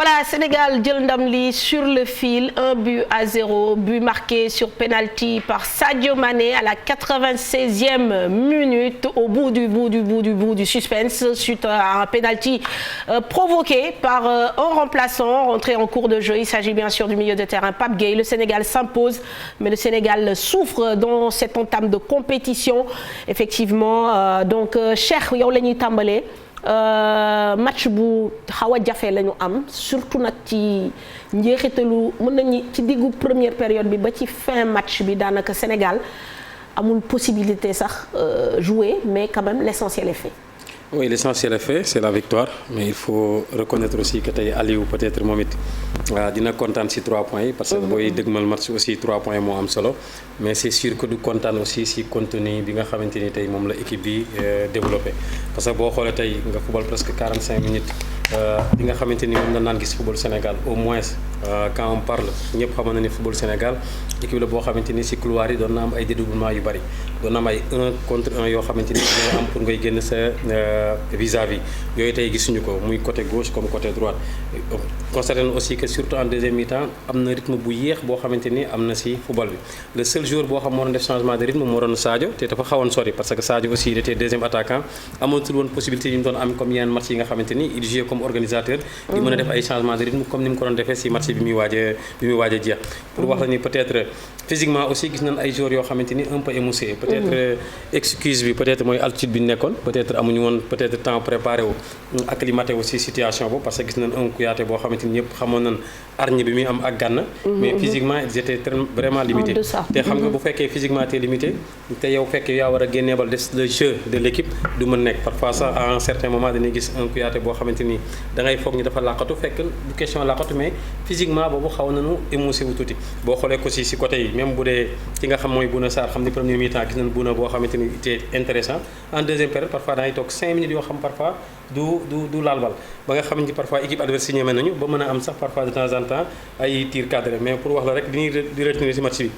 Voilà, Sénégal jël ndam li sur le fil, 1-0, but marqué sur penalty par Sadio Mané à la 96e minute, au bout du suspense, suite à un penalty provoqué par un remplaçant rentré en cours de jeu. Il s'agit bien sûr du milieu de terrain Pape Gueye. Le Sénégal s'impose, mais le Sénégal souffre dans cette entame de compétition. Effectivement, donc Cheikh yow la ñuy tàmbalee. Match bu xaw a jafe la ñu am surtout nag ci njeexitalu mën nañu ci diggu première période bi ba ci fin match bi daanaka Sénégal amul possibilité sax jouer mais quand même l'essentiel est fait. Oui, l'essentiel est fait, c'est la victoire, mais il faut reconnaître aussi que tey Aliou peut-être moom it dina kontaan ci 3 points yi parce que booy dëgmal match aussi 3 points moo am solo, mais c'est sûr que du kontaan aussi ci contenu bi nga xamante ni tey moom la équipe bi développé parce que boo xoolee tey nga football presque 45 minutes li nga xamante ni moom la naan gis football Sénégal au moins quand on parle ñëpp xamoon na ni football Sénégal équipe la boo xamante ni ci couloir yi doon na am ay dédoublement yu bari doon na am ay 1 contre 1 yoo xamante ni dina am pour ngay génn sa vis-à-vis yooyu tey gisuñu ko muy côté gauche comme côté droite. Constaté na aussi que surtout en deuxième mi-temps am na rythme bu yéex boo xamante ni am na ci football bi le seul joueur boo xam moo doon def changement de rythme moo doon Sadio te dafa xawoon sori parce que Sadio aussi il était deuxième attaquant amatul woon possibilité yi ñu doon am comme yeneen match yi nga xamante ni il jouait comme organisateur di mën a def ay changement de rythme comme ni mu ko doon defee ci match bi muy waaj a jeex pour wax la ni peut-être physiquement aussi gis nañ ay joueurs yoo xamante ni un peu émoussé peut-être excuse bi peut-être mooy altitude bi nekkoon peut-être amuñu woon peut-être temps préparé wu acclimaté wu ci situation boobu parce que gis nañ un Kouyaté boo xamante ni ñëpp xamoon nañ hargne bi muy am ak Gana mais physiquement ils étaient vraiment limités te xam nga bu fekkee physiquement t'es limité te yow fekkee yaa war a génneebal des le jeu de l'équipe du mën nekk parfois sax à un certain moment dañuy gis un Kouyaté boo xamante ni da ngay foog ni dafa làqatu fekk du question làqatu mais physiquement boobu xaw nañu émoussé wu tuuti boo xoolee ko ci côté yi même bu dee ki nga xam mooy Bouna Sarr xam ni premier mi-temps gis nañ Bouna boo xamante ni était intéressant en deuxième période parfois da ngay toog 5 minutes yoo xam parfois du laal bal ba nga xamante ni parfois équipe adverse si ñeme nañu ba mën a am sax parfois de temps en temps ay tir cadré mais pour wax la rek li ñuy di retenir ci match bi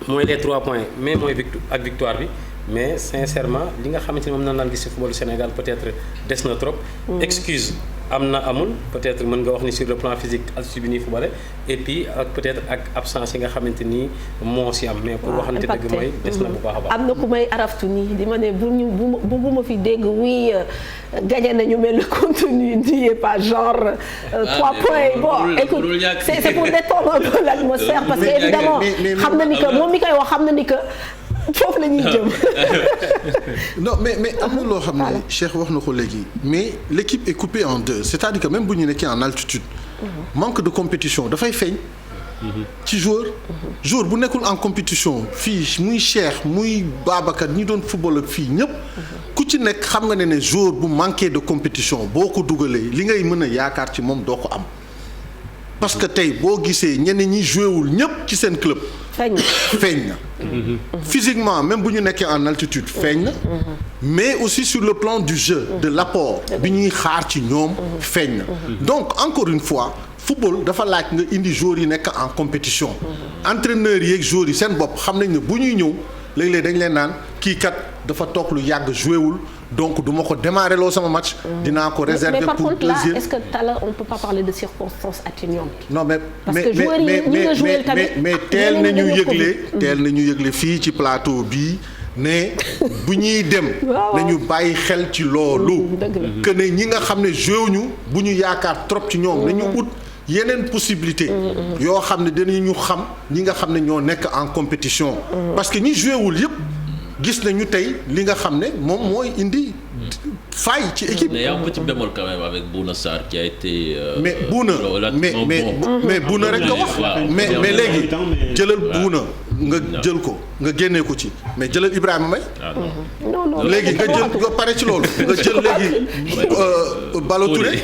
mooy les 3 points mais mooy victoire bi mais sincèrement li nga xamante ni moom nan naan gis ci football Sénégal peut-être des na trop excuse am na amul peut-être mën nga wax ni sur le plan physique altitude bi ñuy footballé et puis ak peut-être ak absence yi nga xamante ni moo ci am mais pour waxante dëgg mooy des na bu baax a baax. am na ku may araftu nii di ma ne bu ma fi dégg oui gagné nañu mais le contenu n'y est pas genre 3 points bon écoute c'est pour détendre un peu l'atmosphère parce que évidemment xam na ni que moom mi koy wax xam na ni que foofu la ñuy jëm. non mais am na loo xam ne Cheikh wax na ko léegi mais l'équipe est coupée en deux c'est-à-dire que même bu ñu nekkee en altitude manque de compétition dafay feeñ ci joueur bu nekkul en compétition fii muy Cheikh muy Babacar ñi doon football ak fii ñëpp ku ci nekk xam nga ne joueur bu manqué de compétition boo ko dugalee li ngay mën a yaakaar ci moom doo ko am parce que tey boo gisee ñeneen ñi joué wul ñëpp ci seen club feeñ na physiquement même bu ñu nekkee en altitude feeñ na mais aussi sur le plan du jeu de l'apport bi ñuy xaar ci ñoom feeñ na donc encore une fois football dafa laaj nga indi joueurs yi nekk en compétition entraîneurs yi ak joueurs yi seen bopp xam nañ ne bu ñuy ñëw léeg-léeg dañ leen naan kii kat dafa toog lu yàgg joué wul donc du ma ko démarrer loo sama match. dinaa ko réserver mais pour deuxième. Mais par contre là est-ce que Talla on peut pas parler de circonstances atténuantes. non mais mais teel na ñu yëgle fii ci plateau bii ne bu ñuy dem. nañu bàyyi xel ci loolu. que ne ñi nga xam ne joué ñu bu ñu yaakaar trop ci ñoom. nañu ut yeneen possibilité yoo xam ne dinañu xam ñi nga xam ne ñoo nekk en compétition. parce que ñi joué wul yëpp. gis nañu tey li nga xam ne moom mooy indi faille ci équipe. mais il y a un petit bémol quand même avec Bouna Sarr qui a été. mais Bouna mais Bouna rek nga wax. mais léegi jëlal Bouna nga jël ko nga génnee ko ci mais jëlal Ibrahima Mbaye. non léegi nga jël nga pare ci loolu nga jël léegi Ballo Touré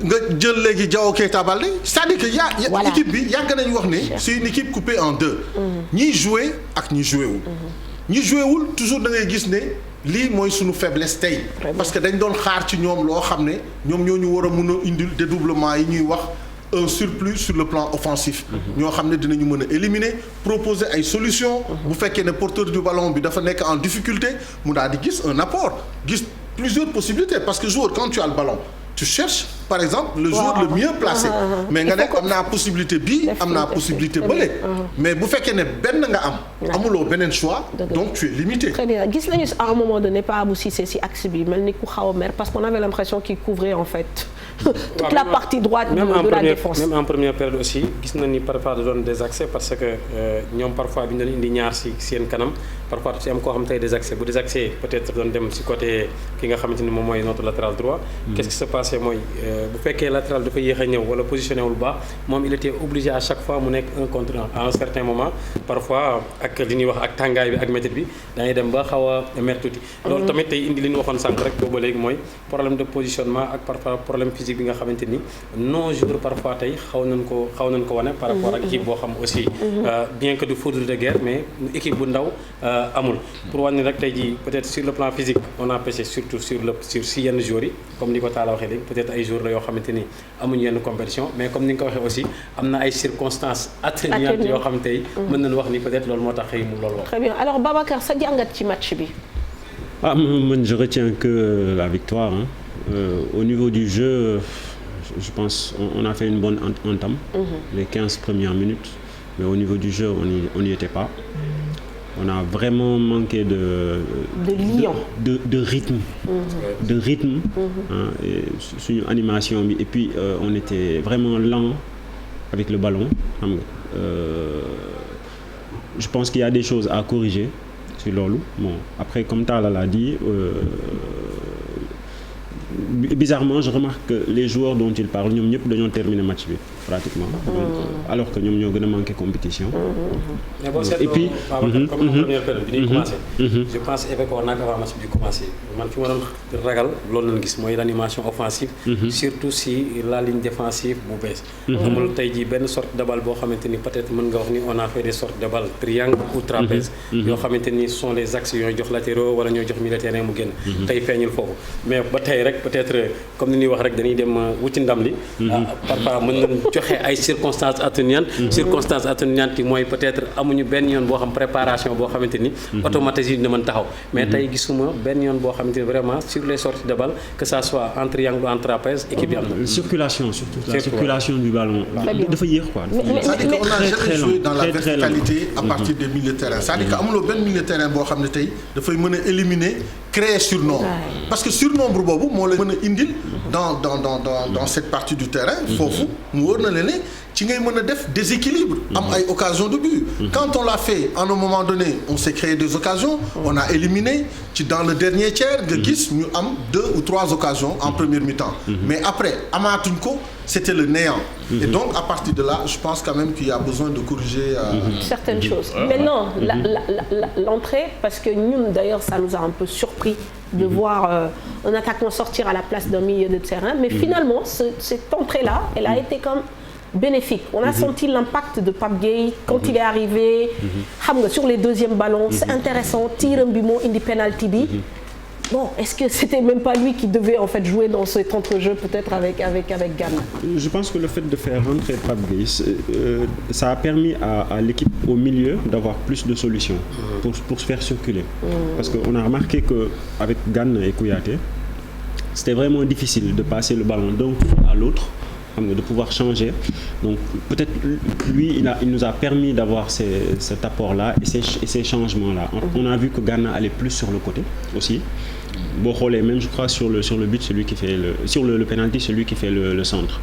nga jël léegi Diao Keita Baldé c'est-à-dire que équipe bi yàgg nañu wax ne c'est une équipe coupée en deux. ñiy joué ak ñi joué wul. ñi joué wul toujours da ngay gis ne lii mooy sunu faiblesse tey parce que dañ doon xaar ci ñoom loo xam ne ñoom ñoo ñu war a mun a indil dédoublement yi ñuy wax un surplus sur le plan offensif. ñoo xam ne dinañu mën a éliminer proposer ay solutions. bu fekkee ne porteur du ballon bi dafa nekk en difficulté mu daal di gis un apport gis plusieurs possibilités parce que joueur quand tu as le ballon tu cherches par exemple le joueur le mieux placé. mais nga ne am naa possibilité bii am naa possibilité bële. mais bu fekkee ne benn nga am. amuloo beneen choix. donc tu es limité. très bien gis nañu à un moment donné pas Abou Cissé si axe bi mel ni ku xaw a mer parce qu'on avait l'impression qu'il couvrait en fait toute la partie droite de la défense. même en première période aussi gis nañ ni parfois da doon désaxé parce que ñoom parfois bi ñu doon indi ñaar si seen kanam parfois si am koo xam tey désaxé bu désaxé peut-être doon dem si côté ki nga xamante ni moom mooy notre latéral droit. qu'est-ce qui se passait mooy bu fekkee latéral dafa yéex a ñëw wala positionné wul baax moom il était obligé à chaque fois mu nekk un contre un à un certain moment parfois ak li ñuy wax ak tàngaay bi ak métit bi dañuy dem ba xaw a mer tuuti. loolu tamit tey indi li ñu waxoon sànq rek boobu ba léegi mooy problème de positionnement ak parfois problème physique bi nga xamante ni nos joueurs parfois tey xaw nañ ko wane par rapport ak équipe boo xam aussi bien que du foudre de guerre mais équipe bu ndaw amul pour wane ni rek tey jii peut-être sur le plan physique on a pêché surtout sur si yenn joueurs yi comme ni ko Talla waxee léegi peut-être ay joueurs la yoo xamante ni amuñu yenn compétition mais comme ni nga ko waxee aussi am na ay circonstances atténuantes yoo xam tey mën nañu wax ni peut-être loolu moo tax xëy mu loolu wax. Très bien alors Babacar sa jàngat ci match bi. Man je retiens que la victoire au niveau du jeu je pense on a fait une bonne entame les 15 premières minutes mais au niveau du jeu on n'y était pas on a vraiment manqué de rythme de rythme suñu animation bi et puis on était vraiment lent avec le ballon xam nga je pense qu'il y a des choses à corriger sur loolu bon après comme Talla l'a dit bizarrement je remarque que les joueurs dont il parle ñoom ñëpp dañoo terminer match bi pratiquement donc alors que ñoom ñoo gën a manqué compétition. et puis comme en première période bi ñuy commencé. je pense que on a avant match bi commencé man fi ma doon ragal loolu lañu gis mooy l'animation offensive. surtout si la ligne défensive bu bees. amul tey jii benn sorte de balle boo xamante ni peut-être mën nga wax ni on a fait des sortes de balles triangle ou trapèze. yoo xamante ni ce sont les axes ñooy jox latéraux wala ñooy jox milieu terrain mu génn. tey feeñul foofu mais ba tey rek peut-être comme ni ñuy wax rek dañuy dem wuti ndam li. parfois mën nañ joxe ay circonstances atténuantes. circonstances atténuantes yi mooy peut-être amuñu benn yoon boo xam préparation boo xamante ni. automatisme dina mën taxaw. mais tey gisuma benn yoon boo xamante ni vraiment sur les sorties de balle que ça soit en triangle ou en trapèze équipe bi am na. circulation surtout la circulation du ballon. dafa yéex quoi. c'est-à-dire qu'on a jamais joué dans la verticalité à partir des milieux de terrain. c'est-à-dire que amuloo benn milieu de terrain boo xam ne tey dafay mën a éliminer créer surnombre. parce que surnombre boobu moo la mën a indil dans cette partie du terrain. foofu mu wóor na leen ne ci ngay mën a def déséquilibre. am ay occasions de but. quand on l'a fait à un moment donné on s'est créé des occasions. on a éliminé ci dans le dernier tiers nga gis ñu am 2 ou 3 occasions en première mi-temps. mais après amaatuñ ko c'était le néant. et donc à partir de là je pense quand même qu'il y a besoin de corriger certaines choses. Maintenant l'entrée parce que ñun d'ailleurs ça nous a un peu surpris de voir un attaquant sortir à la place d'un milieu de terrain mais finalement cette entrée-là elle a été comme bénéfique. On a senti l'impact de Pape Gueye quand il est arrivé xam nga sur les deuxièmes ballons c'est intéressant tiram bi moo indi penalty bi. Bon, est-ce que c'était même pas lui qui devait en fait jouer dans cet entrejeu peut-être avec Gana? Je pense que le fait de faire rentrer Pape Gueye, ça a permis à l'équipe au milieu d'avoir plus de solutions pour se faire circuler. Parce qu'on a remarqué que avec Gana et Kouyaté, c'était vraiment difficile de passer le ballon d'un coup à l'autre. De pouvoir changer. Donc peut-être lui il nous a permis d'avoir cet apport-là et ces changements-là. On a vu que Gana allait plus sur le côté aussi. Boo xoolee même je crois sur le but celui qui fait sur le penalty celui qui fait le centre.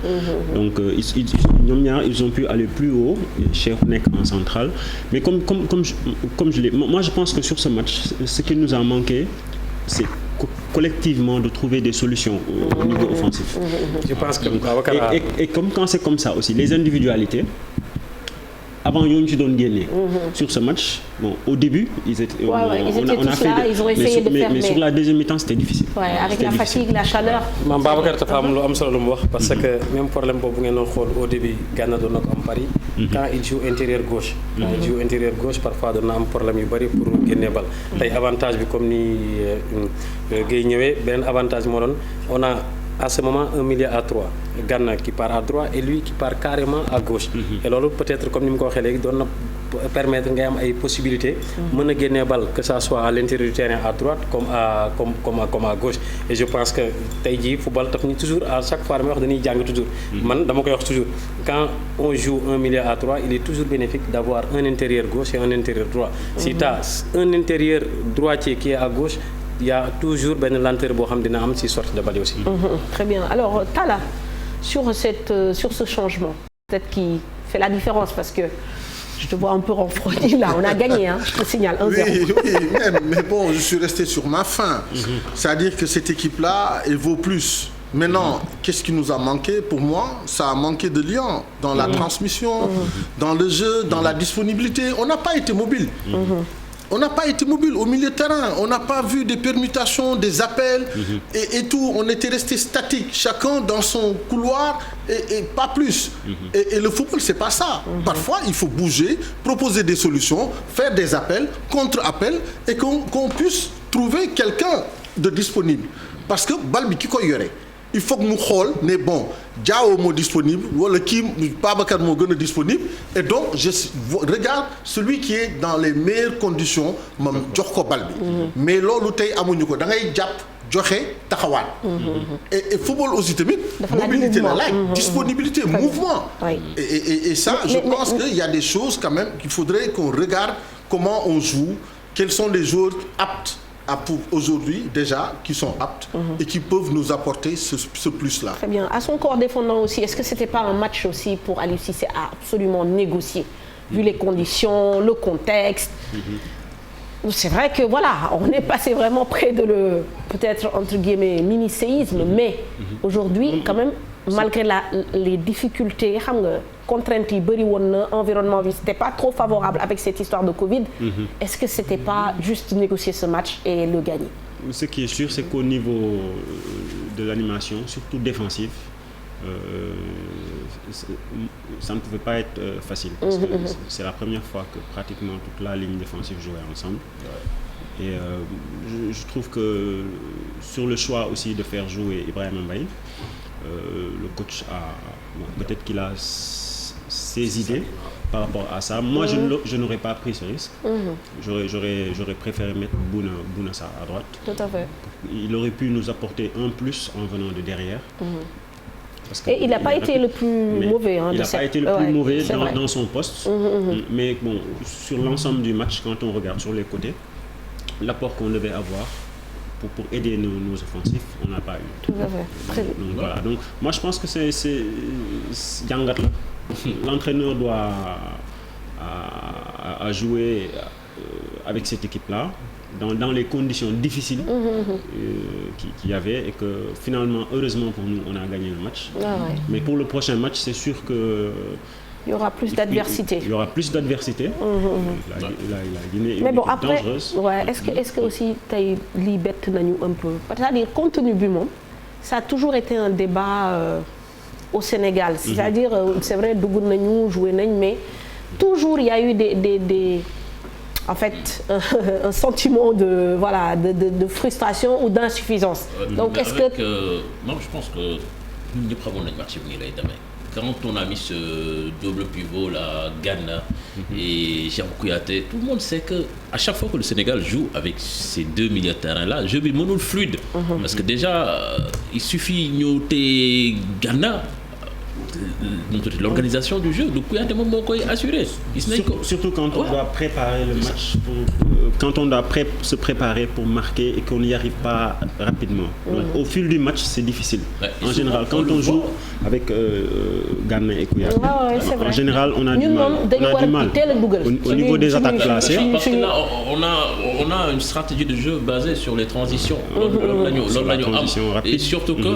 Donc ñoom ñaar ils ont pu aller plus haut Cheikh nekk en centrale. Mais comme je l'ai moi je pense que sur ce match ce qui nous a manqué c'est collectivement de trouver des solutions au niveau offensif. Je pense que et comme quand c'est comme ça aussi les individualités avant ñoo ñu ci doon génne. Sur ce match bon au début ils étaient on a fait ils ont essayé de faire mais sur la deuxième mi-temps c'était difficile. Avec la fatigue la chaleur. Maam Babacar dafa am lu am solo lu mu wax parce que même problème boobu ngeen doon xool au début Gana doon na ko am Paris. quand il joue intérieur gauche. quand il joue intérieur gauche parfois doon na am problème yu bari pour génne bal. tey avantage bi comme ni Gueye ñëwee beneen avantage moo doon on a à ce moment un milieu à 3 Gana qui part à droite et lui qui part carrément à gauche. et loolu peut-être comme ni mu ko waxee léegi doon na permettre ngay am ay possibilités. mën a génnee bal que ça soit à l'intérieur du terrain à droite comme à gauche et je pense que tey jii football taf ni toujours à chaque fois damay wax dañuy jàng toujours. man dama koy wax toujours quand on joue un milieu à 3 il est toujours bénéfique d'avoir un intérieur gauche et un intérieur droit. si tu as un intérieur droitier qui est à gauche il y a toujours benn lenteur boo xam dina am ci sortie de balle aussi. Très bien alors Talla sur ce changement peut-être qui fait la différence parce que je te vois un peu renfrogné là on a gagné hein, je te signale 1-0. Oui mais bon je suis resté sur ma faim. C'est-à-dire que cette équipe-là elle vaut plus. Maintenant, qu'est-ce qui nous a manqué? Pour moi, ça a manqué de liant dans la transmission, dans le jeu, dans la disponibilité. On n'a pas été mobile. On n'a pas été mobile au milieu de terrain. On n'a pas vu des permutations, des appels et tout. On était resté statique, chacun dans son couloir et pas plus. Et le football, c'est pas ça. Parfois, il faut bouger, proposer des solutions, faire des appels, contre-appels et qu'on puisse trouver quelqu'un de disponible. Parce que bal bi ki koy yore il faut que mu xool ne bon Diao moo disponible wala kii Babacar moo gën a disponible et donc je regarde celui qui est dans les meilleures conditions ma jox ko bal bi. mais loolu tey amuñu ko da ngay jàpp joxe taxawaat. et football aussi tamit. mobilité la laaj disponibilité mouvement. et ça je pense que il y a des choses quand même qu'il faudrait qu'on regarde comment on joue quels sont les joueurs aptes. Pour aujourd'hui déjà qui sont aptes et qui peuvent nous apporter ce plus-là. Très bien. À son corps défendant aussi, est-ce que c'était pas un match aussi pour Aliou Cissé à absolument négocier vu les conditions, le contexte. C'est vrai que voilà, on est passé vraiment près de le peut-être entre guillemets mini-séisme, mais aujourd'hui quand même malgré les difficultés xam nga contraintes yi bëri woon na environnement bi c'était pas trop favorable avec cette histoire de Covid. Est-ce que c'était pas juste négocier ce match et le gagner? Ce qui est sûr c'est qu'au niveau de l'animation surtout défensive ça ne pouvait pas être facile parce que c'est la première fois que pratiquement toute la ligne défensive jouait ensemble. Et je trouve que sur le choix aussi de faire jouer Ibrahima Mbaye le coach peut-être qu'il a ses idées par rapport à ça. Moi, je n'aurais pas pris ce risque. J'aurais préféré mettre Bouna Sarr à droite. Tout à fait. Il aurait pu nous apporter un plus en venant de derrière. Parce que et il n'a pas été le plus mauvais. Il n'a pas été le plus mauvais dans son poste. Mais bon, sur l'ensemble du match, quand on regarde sur les côtés, l'apport qu'on devait avoir pour aider nos offensifs, on n'a pas eu. Tout à fait. Très bien. Donc voilà. Donc moi je pense que c'est jàngat la. L'entraîneur doit à jouer avec cette équipe-là dans les conditions difficiles qu'il y avait et que finalement heureusement pour nous on a gagné le match. Mais pour le prochain match c'est sûr que il y aura plus d'adversité. Il y aura plus d'adversité. La Guinée est mais bon, après, dangereuse. Ouais, est-ce que aussi tey lii bett nañu un peu c'est-à-dire contenu bi moom ça a toujours été un débat au Sénégal. C'est-à-dire c'est vrai dugg nañu joué nañ mais toujours il y a eu des en fait un sentiment de voilà de frustration ou d'insuffisance. Donc est-ce que moi je pense que ñun ñëpp xamoon nañu match bi nii lay demee. Quand on a mis ce double pivot là, Gana et Jean Kouyaté, tout le monde sait que à chaque fois que le Sénégal joue avec ces deux milieux de terrain là, le jeu bi mënul fluide. Parce que déjà il suffit ñu te Gana l'organisation du jeu du Kouyaté moom moo koy assurer. Surtout quand on doit préparer le match quand on doit se préparer pour marquer et qu'on n'y arrive pas rapidement. Au fil du match c'est difficile. En général quand on joue avec Gana et Kouyaté en général on a du mal au niveau des attaques placées. Parce que là on a une stratégie de jeu basée sur les transitions. loolu la ñu am et surtout que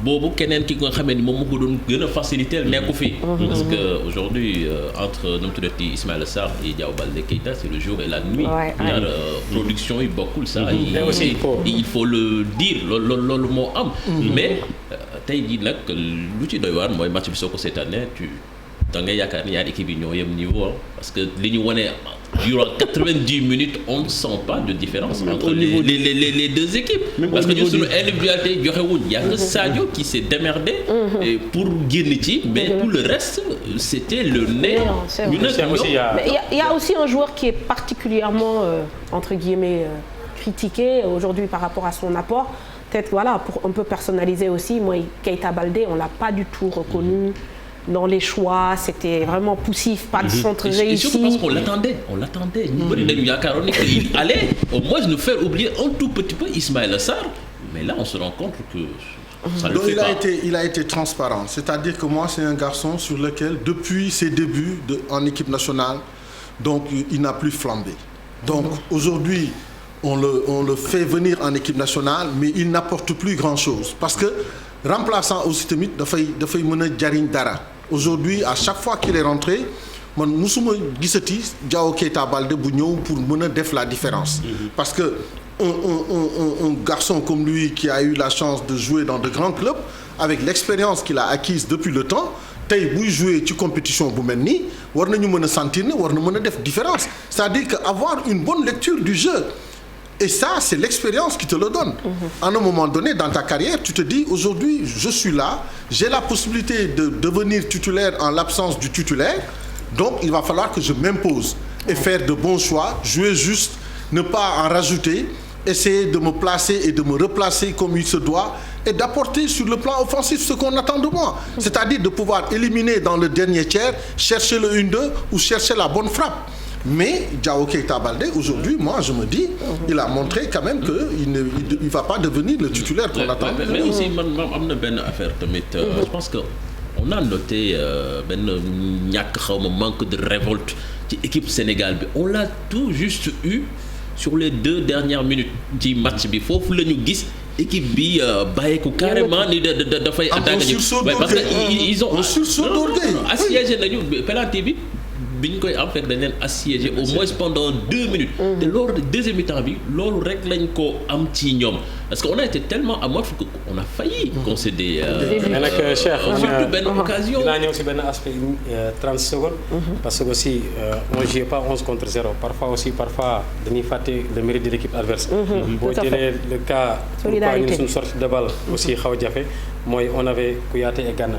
boobu keneen ki nga xamee ni moom moo ko doon gën a faciliter nekku fi. Parce que aujourd'hui entre nu mu tuddati Ismaïla Sarr et Diao Baldé Keita c'est le jour et la nuit. ñaar production yi bokkul ça. il faut le dire loolu moo am. mais tey jii nag lu ci doy waar mooy match bi soo ko seetaanee da ngay yaakaar ni ñaari équipe yi ñoo yem niveau parce que li ñu wane durant 90 minutes on ne sent pas de différence entre les deux équipes. Parce que ñun suñu individualité joxewuñ y a que Sadio qui s'est démerdé pour génn ci, mais tout le reste c'était le nez. Mais il y a aussi un joueur qui est particulièrement entre guillemets critiqué aujourd'hui par rapport à son apport. Peut-être voilà, pour un peu personnaliser aussi, moi Keita Baldé, on l'a pas du tout reconnu dans les choix, c'était vraiment poussif, pas de centre réussi. Et surtout parce qu'on l'attendait. Ñu bëri dañu yaakaaroon qu'il allait au moins nous faire oublier un tout petit peu Ismaïla Sarr, mais là on se rend compte que ça le fait pas. Il a été transparent, c'est-à-dire que moi c'est un garçon sur lequel depuis ses débuts en équipe nationale, donc il n'a plus flambé. Donc aujourd'hui on le fait venir en équipe nationale, mais il n'apporte plus grand-chose parce que remplaçant aussi tamit dafay mën a jariñ dara. Aujourd'hui à chaque fois qu'il est rentré man musuma gisati Diao Keita Baldé bu ñëw pour mën a def la différence. Parce que un garçon comme lui qui a eu la chance de jouer dans de grands clubs avec l'expérience qu'il a acquise depuis le temps, tey buy jouer ci compétition bu mel nii war nañu mën a sentir ne war na mën a def différence. C'est-à-dire que avoir une bonne lecture du jeu. Et ça, c'est l'expérience qui te le donne. À un moment donné, dans ta carrière, tu te dis, aujourd'hui, je suis là, j'ai la possibilité de devenir titulaire en l'absence du titulaire, donc il va falloir que je m'impose et faire de bons choix, jouer juste, ne pas en rajouter, essayer de me placer et de me replacer comme il se doit et d'apporter sur le plan offensif ce qu'on attend de moi. C'est-à-dire de pouvoir éliminer dans le dernier tiers, chercher le 1-2 ou chercher la bonne frappe. Mais Diao Keita Baldé aujourd'hui, moi je me dis, il a montré quand même que il va pas devenir le titulaire qu'on attend. Mais aussi man am na benn affaire tamit. Je pense que on a noté benn ñàkk xawma manque de révolte ci équipe Sénégal bi. On l'a tout juste eu sur les 2 dernières minutes ci match bi foofu la ñu gis. Équipe bi bàyyi ko carrément ni dafay attaquer parce que ils ont assiégé nañu penalty bi. bi ñu koy am fekk dañ leen assiégé au moins pendant 2 minutes. te loolu deuxième mi-temps bi loolu rek lañ ko am ci ñoom parce que on a été tellement amorphe que on a failli concéder. mais nag Cheikh surtout benn occasion. dinaa ñëw si benn aspect 30 secondes. parce que aussi on joue pas 11 contre 0 parfois dañuy fàtte le mérite de l'équipe adverse. boo jëlee le cas. pourquoi ñun suñu sortie de balle aussi xaw a jafe mooy on avait Kouyaté et Gana.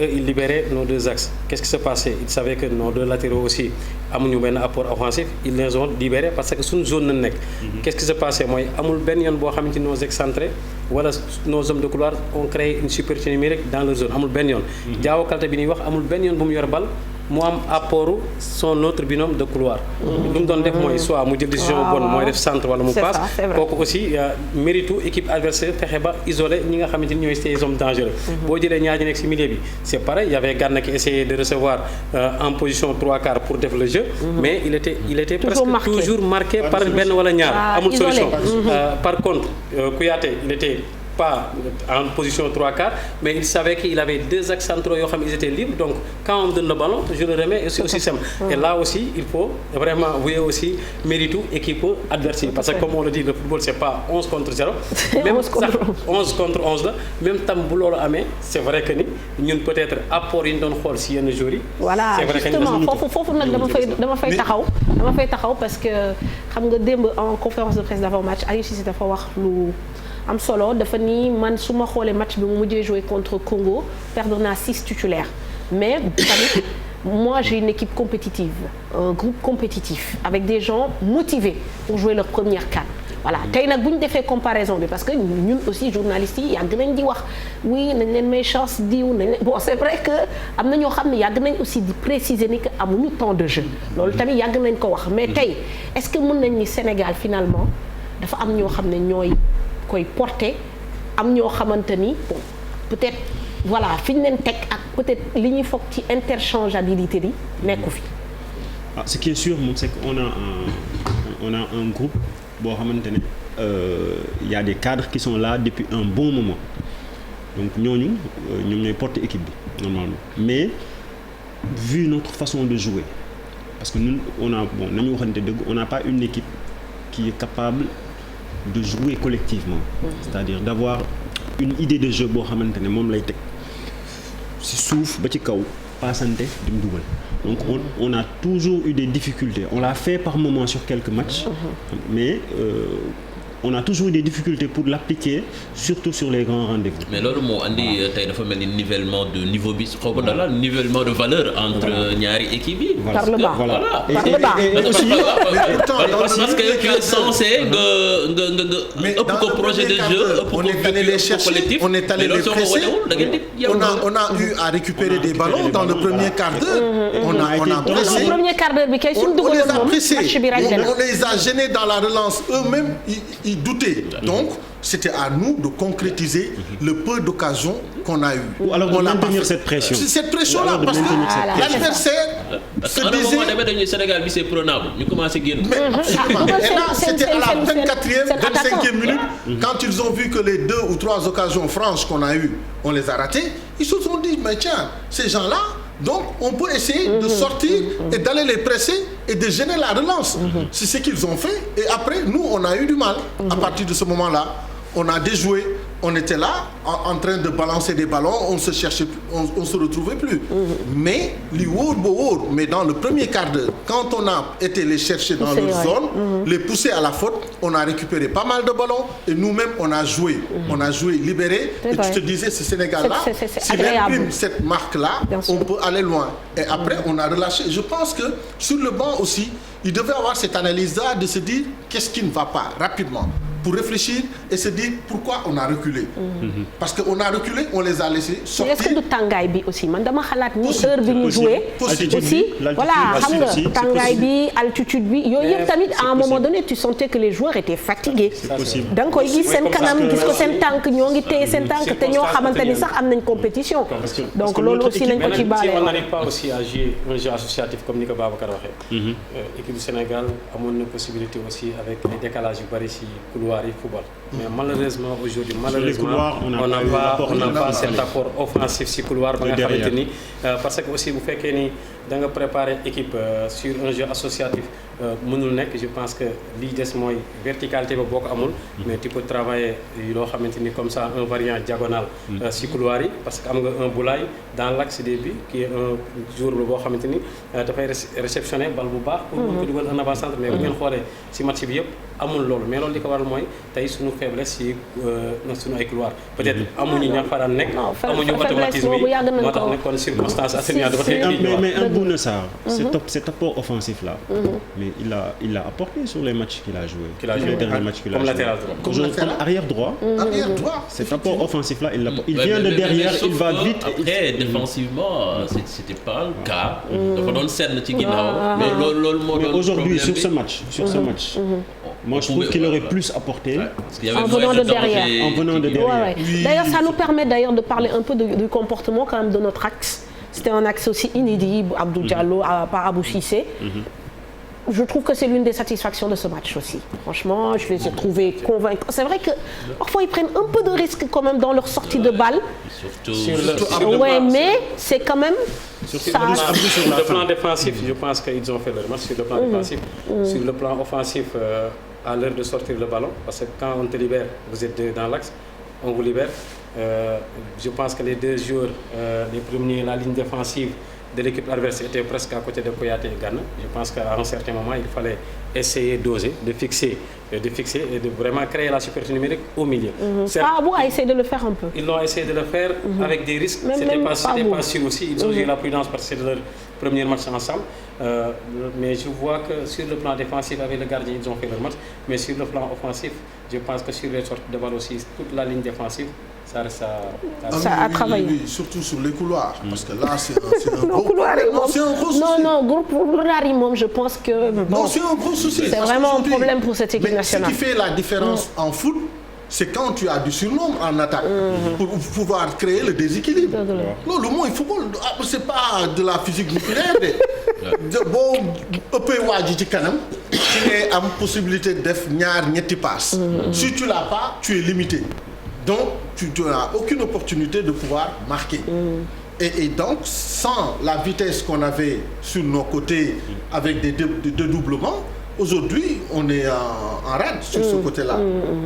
Eux ils libéraient nos 2 axes. Qu'est-ce qui se passait? Ils savaient que nos 2 latéraux aussi amuñu benn apport offensif, ils les ont libérés parce que suñu zone na nekk. Qu'est-ce qui se passait mooy amul benn yoon boo xamante ni nos excentrés wala nos hommes de couloir ont créé une supériorité numérique dans leur zone amul benn yoon. Diao Keita bi ñuy wax amul benn yoon bu mu yor bal mu am apport son autre binôme de couloir. lu mu doon def mooy soit mu jël décision bonne mooy def centre wala mu passe. kooku aussi méritu équipe adversaire fexe ba isolé ñi nga xamante ni ñooy ces hommes dangereux. boo jëlee ñaar ñi nekk ci milieu bi c'est pareil il y avait Gana qui essayait de recevoir en position 3/4 pour def le jeu. mais il était presque toujours marqué par benn wala ñaar. amul solution. Par contre Kouyaté il était pas en position 3/4 mais il savait qu'il avait 2 axes centraux yoo xam ne ils étaient libres donc quand on me donne le ballon je le remets aussi au système. Et là aussi il faut vraiment vouer aussi méritu équipe adverse parce que comme on le dit le football c'est pas 11 contre 0. même sax 11 contre 11 la même tam bu loolu amee c'est vrai que ni ñun peut-être apport yi ñu doon xool si yenn jours yi. voilà justement foofu nag dama fay taxaw parce que xam nga démb en conférence de presse d'avant-match Aliou Cissé dafa wax lu am solo dafa ni man su ma xoolee match bi mu mujjee jouer contre Congo perdre naa 6 titulaires mais tamit moi j'ai une équipe compétitive un groupe compétitif avec des gens motivés pour jouer leur première CAN. Voilà tey nag bu ñu defee comparaison bi parce que ñun aussi journalistes yi yàgg nañ di wax oui nañ leen may chance diw nañ leen bon c'est vrai que am na ñoo xam ne yàgg nañ aussi di préciser ni que amuñu temps de jeu loolu tamit yàgg nañ ko wax mais tey est-ce que mën nañ ni Sénégal finalement dafa am ñoo xam ne ñooy koy porter am ñoo xamante ni bon peut-être voilà fi ñu leen teg ak peut-être li ñuy foog ci interchangeabilité bi nekku fi. Ah, ce qui est sûr moom c'est qu'on a un groupe boo xamante ne y a des cadres qui sont là depuis un bon moment donc ñooñu ñoom ñooy porter équipe bi normalement mais vu notre façon de jouer parce que ñun nañu waxante dëgg on n'a pas une équipe qui est capable de jouer collectivement c'est-à-dire d'avoir une idée de jeu boo xamante ne moom lay teg ci suuf ba ci kaw passante di dugal. Donc on a toujours eu des difficultés. On l'a fait par moments sur quelques matchs, mais on a toujours eu des difficultés pour l'appliquer, surtout sur les grands rendez-vous. Mais loolu moo andi tey dafa mel ni nivellement de niveau bi xaw ma dala nivellement de valeur entre ñaari équipes yi. Par le bas. Voilà. Par le bas. Et aussi, parce que tu es censé nga ëpp ko projet de jeu, ëpp ko collectif. On est allé les presser. On a eu à récupérer des ballons dans le premier quart d'heure. On a pressé. Le premier quart d'heure bi kay suñu On les a dugaloon pressés. match bi rek On les a gênés dans la relance. Eux-mêmes, ils doutaient. Donc, c'était à nous de concrétiser le peu d'occasions qu'on a eu. Ou alors de maintenir cette pression. Cette pression-là, parce que l'adversaire se disait... dañuy Sénégal bi c'est prenable ñu commencé génn. Mais absolument. Et là, c'était à la 24e, 25e minute, quand ils ont vu que les 2 ou 3 occasions franches qu'on a eues, on les a ratées, ils se sont dit, mais tiens, ces gens-là, donc on peut essayer de sortir et d'aller les presser et de gêner la relance. C'est ce qu'ils ont fait. Et après, nous, on a eu du mal. À partir de ce moment-là, on a déjoué. On était là, en train de balancer des ballons, on se cherchait, on se retrouvait plus. Mais mais dans le premier quart d'heure, quand on a été les chercher dans leur zone, les pousser à la faute, on a récupéré pas mal de ballons et nous-mêmes on a joué. On a joué libéré. Et tu te disais, ce Sénégal-là, s'il imprime cette marque-là, on peut aller loin. Et après, on a relâché. Je pense que sur le banc aussi, il devait avoir cette analyse-là de se dire qu'est-ce qui ne va pas rapidement. Pour réfléchir et se dire pourquoi on a reculé. Parce qu'on a reculé, on les a laissés sortir. Est-ce que du tàngaay bi aussi man dama xalaat ni heure bi ñu joué aussi voilà xam nga tàngaay bi altitude bi yooyu yëpp tamit à un moment donné tu sentais que les joueurs étaient fatigués. da nga koy gis seen kanam gis ko seen tànk ñoo ngi téye seen tànk te ñoo xamante ni sax am nañ compétition. donc loolu aussi nañ ko ci baale. on n'arrive pas aussi à jouer un jeu associatif comme ni ko Babacar waxee. équipe du Sénégal amoon na possibilité aussi avec les décalages yu bari ci couloir yi football. mais malheureusement aujourd'hui on n'a pas cet apport offensif ci couloir ba nga xamante ni parce que aussi bu fekkee ni da nga préparer équipe sur un jeu associatif mënul nekk je pense que lii des mooy verticalité ba boo ko amul mais tu peux travailler loo xamante ni comme ça un variant diagonal ci couloir yi parce que am nga un Boulaye dans l'axe des buts qui est un joueur boo xamante ni dafay réceptionner bal bu baax pour mën ko dugal un avant-centre mais bu ngeen xoolee ci match bi yëpp amul loolu mais loolu li ko waral mooy tey suñu faiblesse ci suñu ay couloir peut-être amuñu ña fa daan nekk amuñu automatisme yi moo tax ne kon circonstance atténuante dafa mais un Bouna Sarr cet apport offensif là mais il a apporté sur les matchs qu'il a joué les derniers matchs qu'il a joué comme arrière droit cet apport offensif là il vient de derrière il va vite après défensivement c'était pas le cas dafa doon senn ci ginnaaw mais loolu moo doon aujourd'hui sur ce match moi je trouve qu'il aurait plus apporté en venant de derrière. Ouais. D'ailleurs ça nous permet d'ailleurs de parler un peu du comportement quand même de notre axe. C'était un axe aussi inédit, Abdou Diallo par Abou Cissé. Je trouve que c'est l'une des satisfactions de ce match aussi. Franchement, je les ai trouvés convaincants. C'est vrai que parfois ils prennent un peu de risque quand même dans leur sortie de balle. Mais c'est quand même sur le plan défensif, je pense qu'ils ont fait leur match sur le plan défensif. Sur le plan offensif, à l'heure de sortir le ballon, parce que quand on te libère, vous êtes deux dans l'axe, on vous libère. Je pense que les deux joueurs, les premiers, la ligne défensive de l'équipe adverse était presque à côté de Kouyaté et Gana. Je pense qu'à un certain moment, il fallait essayer d'oser, de fixer et de vraiment créer la supériorité numérique au milieu. Abou a essayé de le faire un peu. Ils l'ont essayé de le faire avec des risques. C'était pas sûr aussi. Ils ont eu la prudence parce que c'est leur premier match ensemble. Mais je vois que sur le plan défensif, avec le gardien, ils ont fait leur match. Mais sur le plan offensif, je pense que sur les sorties de balle aussi, toute la ligne défensive, ça a travaillé. Oui, surtout sur les couloirs. Parce que là, c'est un gros souci. Non, gros couloir, je pense que... Non, c'est un gros souci. C'est vraiment un problème pour cette équipe nationale. Ce qui fait la différence en foot, c'est quand tu as du surnombre en attaque pour pouvoir créer le déséquilibre. Non, le mot football, c'est pas de la physique nucléaire. Bon, ëppee waa ji ci kanam ci ngay am possibilité de def ñaar ñetti passe. Si tu l'as pas, tu es limité. Donc, tu n'as aucune opportunité de pouvoir marquer. Et donc, sans la vitesse qu'on avait sur nos côtés avec des dédoublements, Aujourd'hui, on est en rade sur ce côté-là.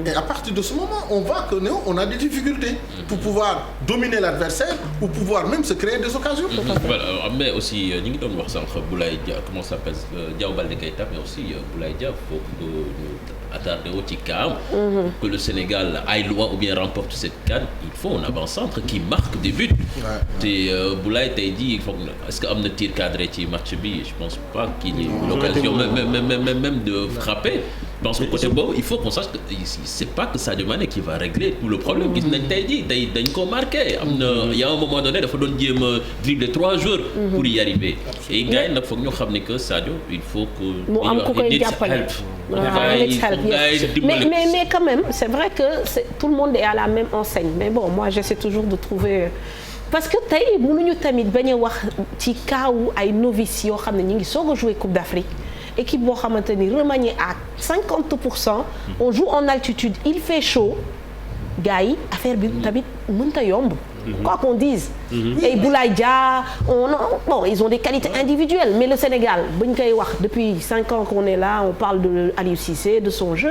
Et à partir de ce moment, on voit que nous, on a des difficultés pour pouvoir dominer l'adversaire ou pouvoir même se créer des occasions. Voilà, mais aussi, ñu ngi doon wax sànq Boulaye Dia, comment ça s'appelle, Diao Baldé Keita, mais aussi Boulaye Dia, faut que attardé au Ticam, que le Sénégal aille loin ou bien remporte cette CAN, il faut un avant-centre qui marque des buts. Boulaye t'a dit, est-ce qu'il y a un tir cadré ci match bi? Je pense pas qu'il y ait l'occasion même de frapper. Je pense que côté boobu il faut qu'on sache que c'est pas que Sadio Mané qui va régler tout le problème. Gis nañ tey jii dañ ko marqué. Il y a un moment donné dafa doon jéem a dribbler 3 joueurs pour y arriver. Et gars yi nag foog ñu xam ne que Sadio il faut que mu am ku koy jàppale. Mais quand même c'est vrai que tout le monde est à la même enseigne. Mais bon, moi j'essaie toujours de trouver. Parce que tey mënuñu tamit bañ a wax ci kaawu ay novices yoo xam ne ñu ngi soog a jouer Coupe d'Afrique. Équipe boo xamante ni remaniée à 50%, on joue en altitude, il fait chaud, gars yi affaire bi tamit mënta yomb. Quoi qu'on dise. Et Boulaye Dia, bon, ils ont des qualités individuelles, mais le Sénégal, buñ koy wax depuis 5 ans qu'on est là, on parle de Aliou Cissé, de son jeu.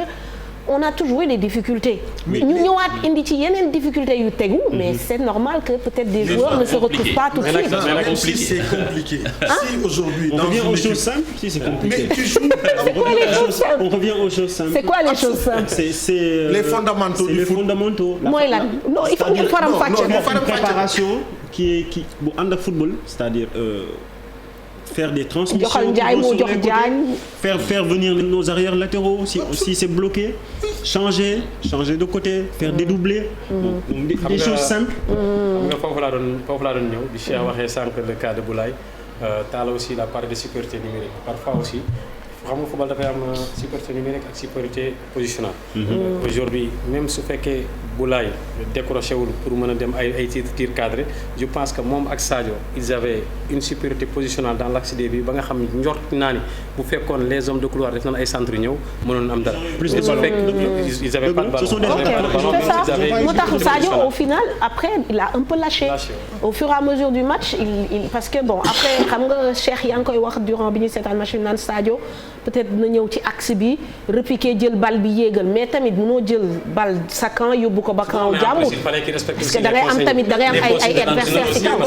On a toujours eu des difficultés. Ñu ñëwaat indi ci yeneen difficultés yu tegu, mais c'est normal que peut-être des joueurs ne se retrouvent pas tout de suite. Même si c'est compliqué. Si aujourd'hui on revient aux choses simples, si c'est compliqué. Mais tu joues. On revient aux choses simples. C'est quoi les choses simples? C'est les fondamentaux. Les fondamentaux. Mooy lan? Non, il faut ñu faram fàcce. Une préparation qui bu ànd ak football, c'est-à-dire faire des transmissions, faire venir nos arrières latéraux si c'est bloqué, changer de côté, faire dédoubler, des choses simples. Xam nga foofu laa doon ñëw di Cheikh waxee sànq le cas de Boulaye Talla aussi la part de sécurité numérique parfois aussi xam nga football dafay am sécurité numérique ak sécurité positionnelle. Aujourd'hui même su fekkee Boulaye décroché wul pour mën a dem ay tir cadré je pense que moom ak Sadio ils avaient une sécurité positionnelle dans l'axe des buts ba nga xam ne njort naa ni bu fekkoon les hommes de couloir def nañ ay centre ñëw mënoon am dara. Plus de ballons. Ils avaient pas de ballon. Moo tax Sadio au final après il a un peu lâché. Au fur et à mesure du match parce que bon après xam nga Cheikh yaa ngi koy wax durant bi ñu seetaan match naan Sadio peut-être dina ñëw ci axe bi repiquer jël balle bi yéegal mais tamit mënoo jël balle sa camp yóbbu ko ba camp jàmbur parce que da ngay am tamit da ngay am ay adversaires ci kaw.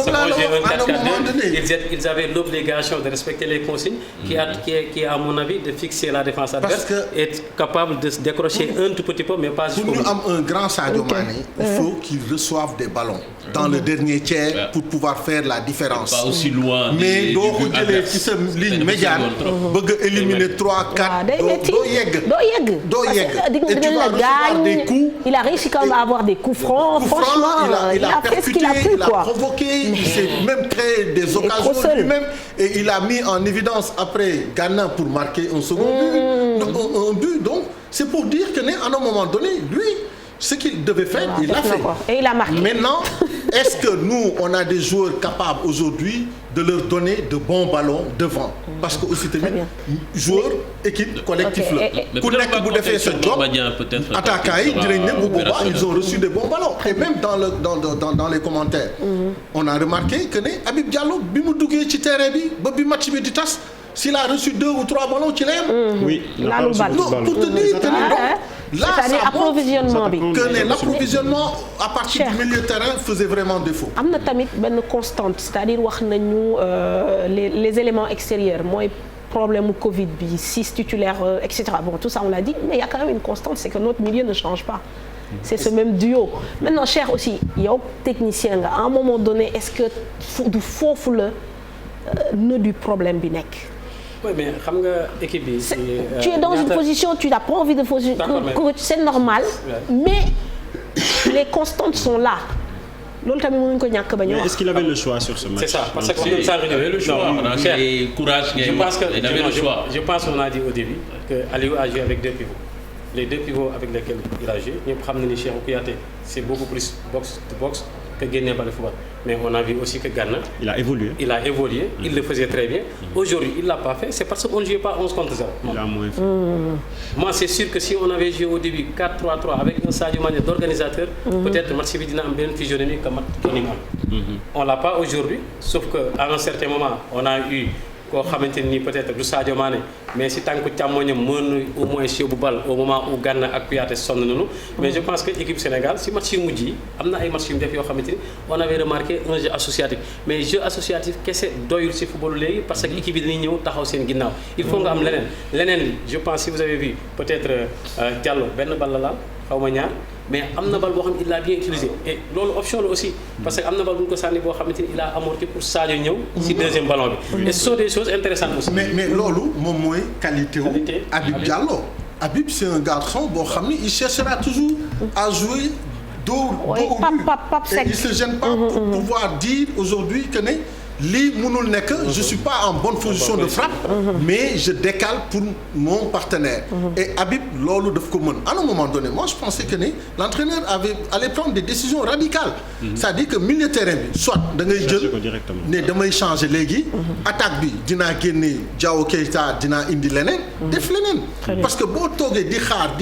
Ils avaient l'obligation de respecter les consignes qui est à mon avis de fixer la défense adverse et être capable de se décrocher un tout petit peu mais pas jusqu'au bout. Pour ñu am un grand Sadio Mané il faut qu'il reçoive des ballons dans le dernier tiers pour pouvoir faire la différence. Pas aussi loin. Mais doo ko jëlee ci sa ligne médiane bëgg a éliminer 3-4 doo yegg. Et tu vas recevoir des coups. Il a réussi quand même à avoir des coups francs. Franchement, il a fait ce qu'il a pu, il a provoqué, il s'est même créé des occasions lui-même et il a mis en évidence après Ghana pour marquer un second but. Donc c'est pour dire que à un moment donné, lui, ce qu'il devait faire, il l'a fait. Et il a marqué. Maintenant, est-ce que nous, on a des joueurs capables aujourd'hui de leur donner de bons ballons devant? Parce que aussi tamit joueur équipe collectif la ku nekk bu defee sa job attaquants yi dinañ ne bu boobaa ils ont reçu de bons ballons et même dans les commentaires on a remarqué que ne Habib Diallo bi mu duggee ci terrain bi ba bi match bi di tas s'il a reçu 2 ou 3 ballons ci layam. Oui, non pour te dire que là c'est-à-dire approvisionnement bi. Que l'approvisionnement à partir du milieu de terrain faisait vraiment défaut. am na tamit benn constante c'est-à-dire wax nañu les éléments extérieurs mooy problème mu Covid bi 6 titulaires et cetera bon tout ça on l'a dit mais il y a quand même une constante c'est que notre milieu ne change pas. C'est ce même duo. Maintenant Cheikh aussi yow technicien nga à un moment donné est-ce que du foofu la nœud du problème bi nekk. Oui, mais xam nga équipe bi. Tu es dans une position, tu n'as pas envie de poser. C'est normal, mais les constantes sont là. Loolu tamit mënuñ ko ñàkk ba ñu wax. Est-ce qu'il avait le choix sur ce match? C'est ça, parce que comme ça il avait le choix. Je pense qu'on a dit au début que Aliou a joué avec 2 pivots. Les 2 pivots avec lesquels il a joué, ñëpp xam na ni Cheikhou Kouyaté c'est beaucoup plus box to box que Guinée Baldé football. Mais on a vu aussi que Ghana. Il a évolué, il le faisait très bien. Aujourd'hui, il l'a pas fait, c'est parce qu'on ne jouait pas 11 contre 0. Il a moins fait. Moi, c'est sûr que si on avait joué au début 4-3-3 avec un Sadio Mané d'organisateur, peut-être match bi dina am benn physionomie que match ni am. On l'a pas aujourd'hui, sauf que à un certain moment, on a eu koo xamante ni peut-être du Sadio Mané mais si tànku càmmoñam mën na au moins yóbbu bal au moment où Gana ak Kouyaté sonn nañu. mais je pense que équipe Sénégal si match yu mujj yi am na ay match yu mu def yoo xamante ni on avait remarqué un jeu associatif mais jeu associatif kese doyul si football léegi parce que équipe yi dañuy ñëw taxaw seen ginnaaw. il faut nga am leneen li je pense si vous avez vu peut-être Diallo benn bal la laal xaw ma ñaar. mais am na bal boo xam ne il l'a bien utilisé et loolu option la aussi parce que am na bal bu ñu ko sànni boo xamante ni il a amorti pour Sadio ñëw si deuxième ballon bi et ce sont des choses intéressantes aussi. mais loolu moom mooy qualité wu Habib Diallo. Habib c'est un garçon boo xam ni il cherchera toujours à jouer dos au but et il se gêne pas pour pouvoir dire aujourd'hui que ne lii mënul nekk je suis pas en bonne position de frappe mais je décale pour mon partenaire et Habib loolu daf ko mën à un moment donné moi je pensais que ne l'entraîneur allait prendre des décisions radicales c'est-à-dire que milieu terrain bi soit da ngay jël ne damay changer léegi attaque bi dinaa génne Diao Keita dinaa indi leneen def leneen parce que boo toogee di xaar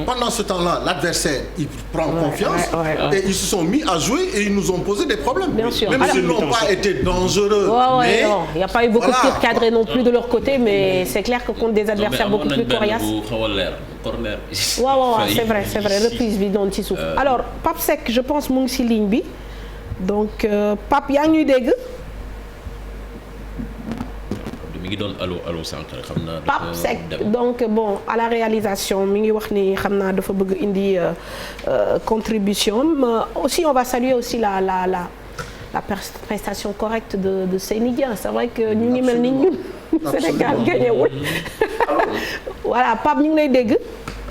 pendant ce temps-là l'adversaire il prend confiance et ils se sont mis à jouer et ils nous ont posé des problèmes même s'ils n'ont pas été dangereux. Mais non, il n'y a pas eu beaucoup de tirs cadrés non plus de leur côté, mais c'est clair que contre des adversaires beaucoup plus coriaces. waaw c'est vrai reprise bi doon ci suuf. alors Pape Seck je pense mu ngi ci ligne bi donc Pape yaa ngi ñuy dégg. mi ngi doon allo sànq xam naa. Pape Seck donc bon à la réalisation mi ngi wax ni xam naa dafa bëgg indi contribution aussi on va saluer aussi la prestation correcte de Seny Dieng c'est vrai que ñu ngi mel ni ñun Sénégal gañewul voilà Pape ñu ngi lay dégg.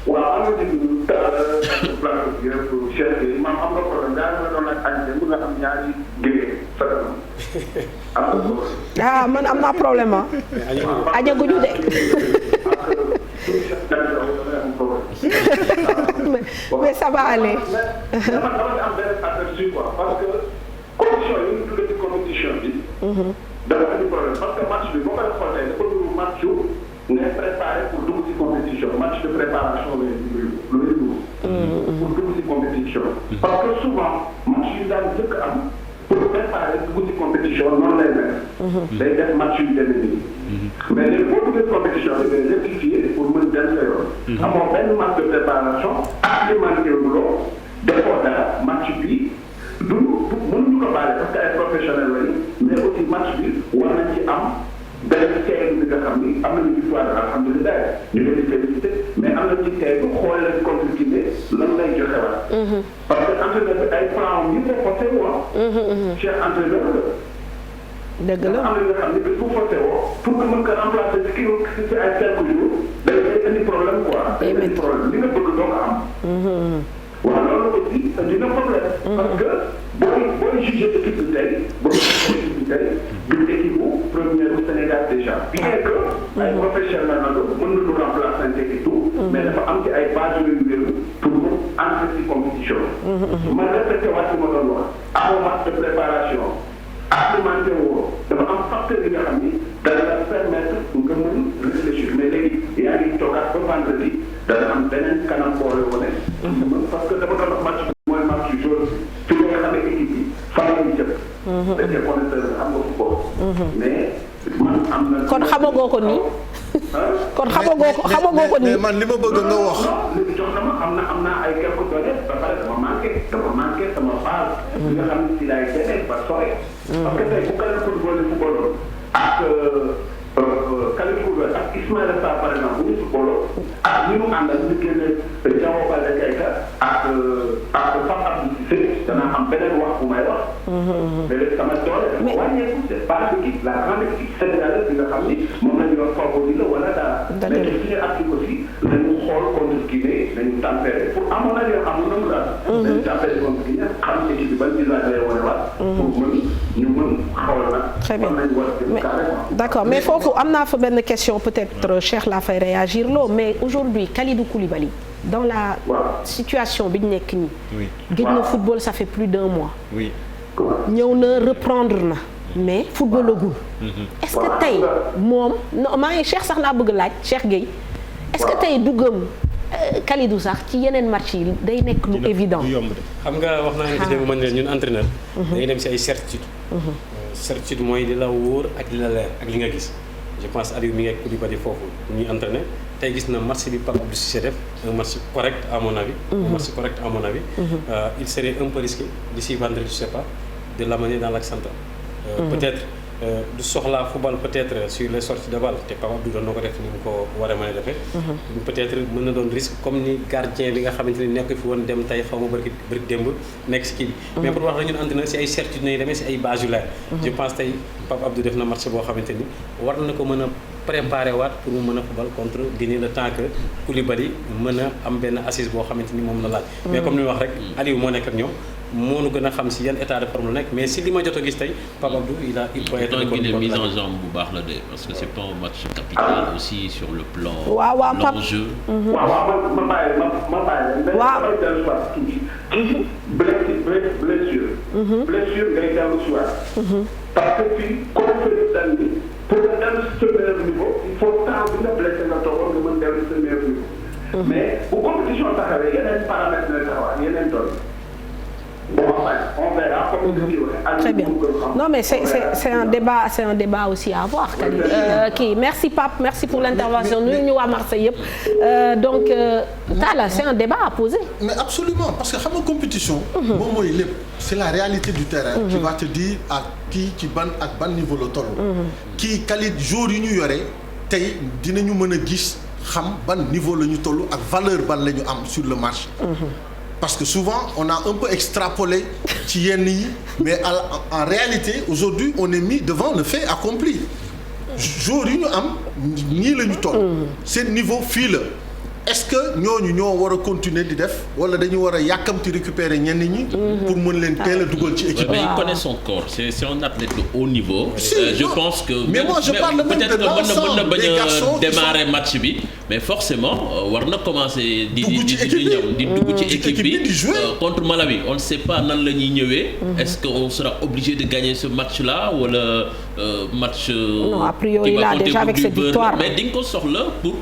waaw am na déglu plateau bi yëpp Cheikh bi man am nga problème daal ma doon ak añ bu nga am ñaari géej ah man am naa problème ah. añaguñu de. mais ça va aller. dama am benn aperçu quoi parce que condition yi ñu tuddee ci compétition bi. dafa andi problème parce que match bi boo koy xoolee dafa dugg match ngay préparé pour dugg ci compétition match de préparation lay dugg pour dugg ci compétition. parce que souvent match yu daan jëkk am pour préparer dugg ci compétition noonu lay mel. day def match yu demee nii. mais léegi boo duggee compétition bi day rectifier pour mën dem sa yoon. amoo benn match de préparation alimenté wuloo defoo dara match bi. mënuñu ko baale parce que ay professionnels lañu mais aussi match bi war nañ ci am benn teelu bi nga xam ni am nañu victoire alhamdulilah ñu leen di félicité mais am na ci teelu xool leen contre Guinée lan lay joxe waat. parce que entraîneur bi ay plan yi ko forcé woo. Cheikh entraîneur la. dëgg la am na nga xam ne bis bu forcé woo pour nga mën ko remplacer ci kii ci ay quelques jours day indi problème quoi. day indi problème li nga bëgg doo ko am. waaw loolu aussi dina problème. parce que booy jugé équipe bi tey booy jugé équipe bi tey du équipe bu première au Sénégal déjà. bien que ay professionnels la mën nañu remplacer et tout. mais dafa am ci ay bases yu wér pour mu entrer ci compétition. man respecté waat ci ma doon wax. amoo match de préparation. alimenté woo dafa am facteur yi nga xam ni dana la permettre nga mën réfléchir mais léegi yaa ngi toogaat ba vendredi dana am beneen kanam boole wane. parce que dafa doon match bi mooy match yu jaune fi nga xam ne équipe bi fan lañ jëm. dañuy connaître xam nga football. mais man am na. kon xamagoo ko nii. kon xamagoo ko nii. mais man li ma bëgg nga wax. léegi jox na ma am na ay quelques données ba pare dama manqué sama base. li nga xam ne si laay demee ba sore. parce que tey bu Kalidou Koulibaly football ak Kalidou Koulibaly ak Ismaïla Sarr par exemple bu ñu football ak ñi mu àndal ñu génne Diao Baldé Keita ak Pape Abdou Cissé danaa am beneen wax bu may wax. mais léegi sama doole dafa wàññeeku c'est pas l'équipe la grande équipe sénégalaise bi nga xam ni moom la ñu yor favori la wala dara. mais te suñu actif aussi nañu xool contre Guinée nañu tempéré pour amoon na yoo xam ne noonu daal. nañu tempéré contre Guinée xam équipe bi ban visage lay wane waat. pour mën ñu mën xool nag. très bien mais d'accord mais foofu am naa fa benn question peut-être Cheikh laa fay réagir loo mais aujourd'hui Kalidou Koulibaly dans la situation bi ñu nekk nii. gëj na football ça fait plus d'un mois. ñëw na reprendre na. mais footballagul. est-ce que tey moom non maa ngi Cheikh sax laa bëgg laaj Cheikh Gueye est-ce que tey duggam Kalidou sax ci yeneen match yi day nekk lu évident. xam nga wax naa ne démb man leen ñun entraîneur. dañuy dem ci ay certitude. certitude mooy li la wóor ak li la leer ak li nga gis. je pense Aliou mi ngi ak Koulibaly foofu ñuy entraîner tey gis na match bi Pape Abdou Cissé def un match correct à mon avis. Il serait un peu risqué d'ici vendredi je sais pas de l'amener dans l'axe central. Peut-être du soxlaa football peut-être sur les sorties de balle te Pape Abdou doon na ko def ni mu ko war a mën a defee. peut-être mën na doon risque comme ni gardien bi nga xamante ni nekk fi woon dem tey xaw ma bëri démb nekk si kii bi. mais pour wax la ñun entraîneur si ay certitude nañu demee si ay base yu leer. je pense tey Pape Abdou def na match boo xamante ni war na ko mën a préparer waat pour mu mën a football contre Guinée le temps que Koulibaly mën a am benn assise boo xamante ni moom la laaj. mais comme ni wax rek Aliou moo nekk ak ñoom. moo nu gën a xam si yan état de forme la nekk mais si li ma jot a gis tey Pape Abdou il peut être mise en jambe bu baax la de parce que c'est pas un match capital aussi sur le plan. waaw l'enjeu. waaw ma bàyyi la. waaw mais damay dellu si waat tuuti. blessure. blessure ngay dellu si waat. parce que fii conférence dañ ni pour nga dellu si sa meilleur niveau il faut temps bi nga blessé nga toogoon nga mën dellu si sa meilleur niveau. mais bu compétition taxawee yeneen paramètres lay taxawaat yeneen doon. Très bien. Non mais c'est un débat aussi à avoir. Kii merci Pape, merci pour l'intervention. Nous ñu waa Marseille yëpp. Donc Talla, c'est un débat à poser. Mais absolument parce que xam nga compétition. moom mooy lépp. C'est la réalité du terrain. qui va te dire ak kii ci ban ak ban niveau la toll. kii qualité jour yi ñu yore tey dinañu mën a gis xam ban niveau la ñu toll ak valeur ban la ñu am sur le marché. Parce que souvent on a un peu extrapolé ci yenn yi mais en réalité aujourd'hui on est mis devant le fait accompli jour yi ñu am nii la ñu toll seen niveau fii la est-ce que ñooñu ñoo war a continuer di def wala dañu war a yàkkamti récupérer ñenn ñi pour mën leen teel a dugal ci équipe. Mais il connaît son corps, c'est un athlète de haut niveau. Je pense que mais moi je parle même de l'ensemble des garçons qui démarrer match bi mais forcément war na commencer di dugg ci équipe bi contre Malawi on ne sait pas nan la ñuy ñëwee. Est-ce qu'on sera obligé de gagner ce match-là wala match. Non, a priori là déjà avec cette victoire. Mais di nga ko soxla pour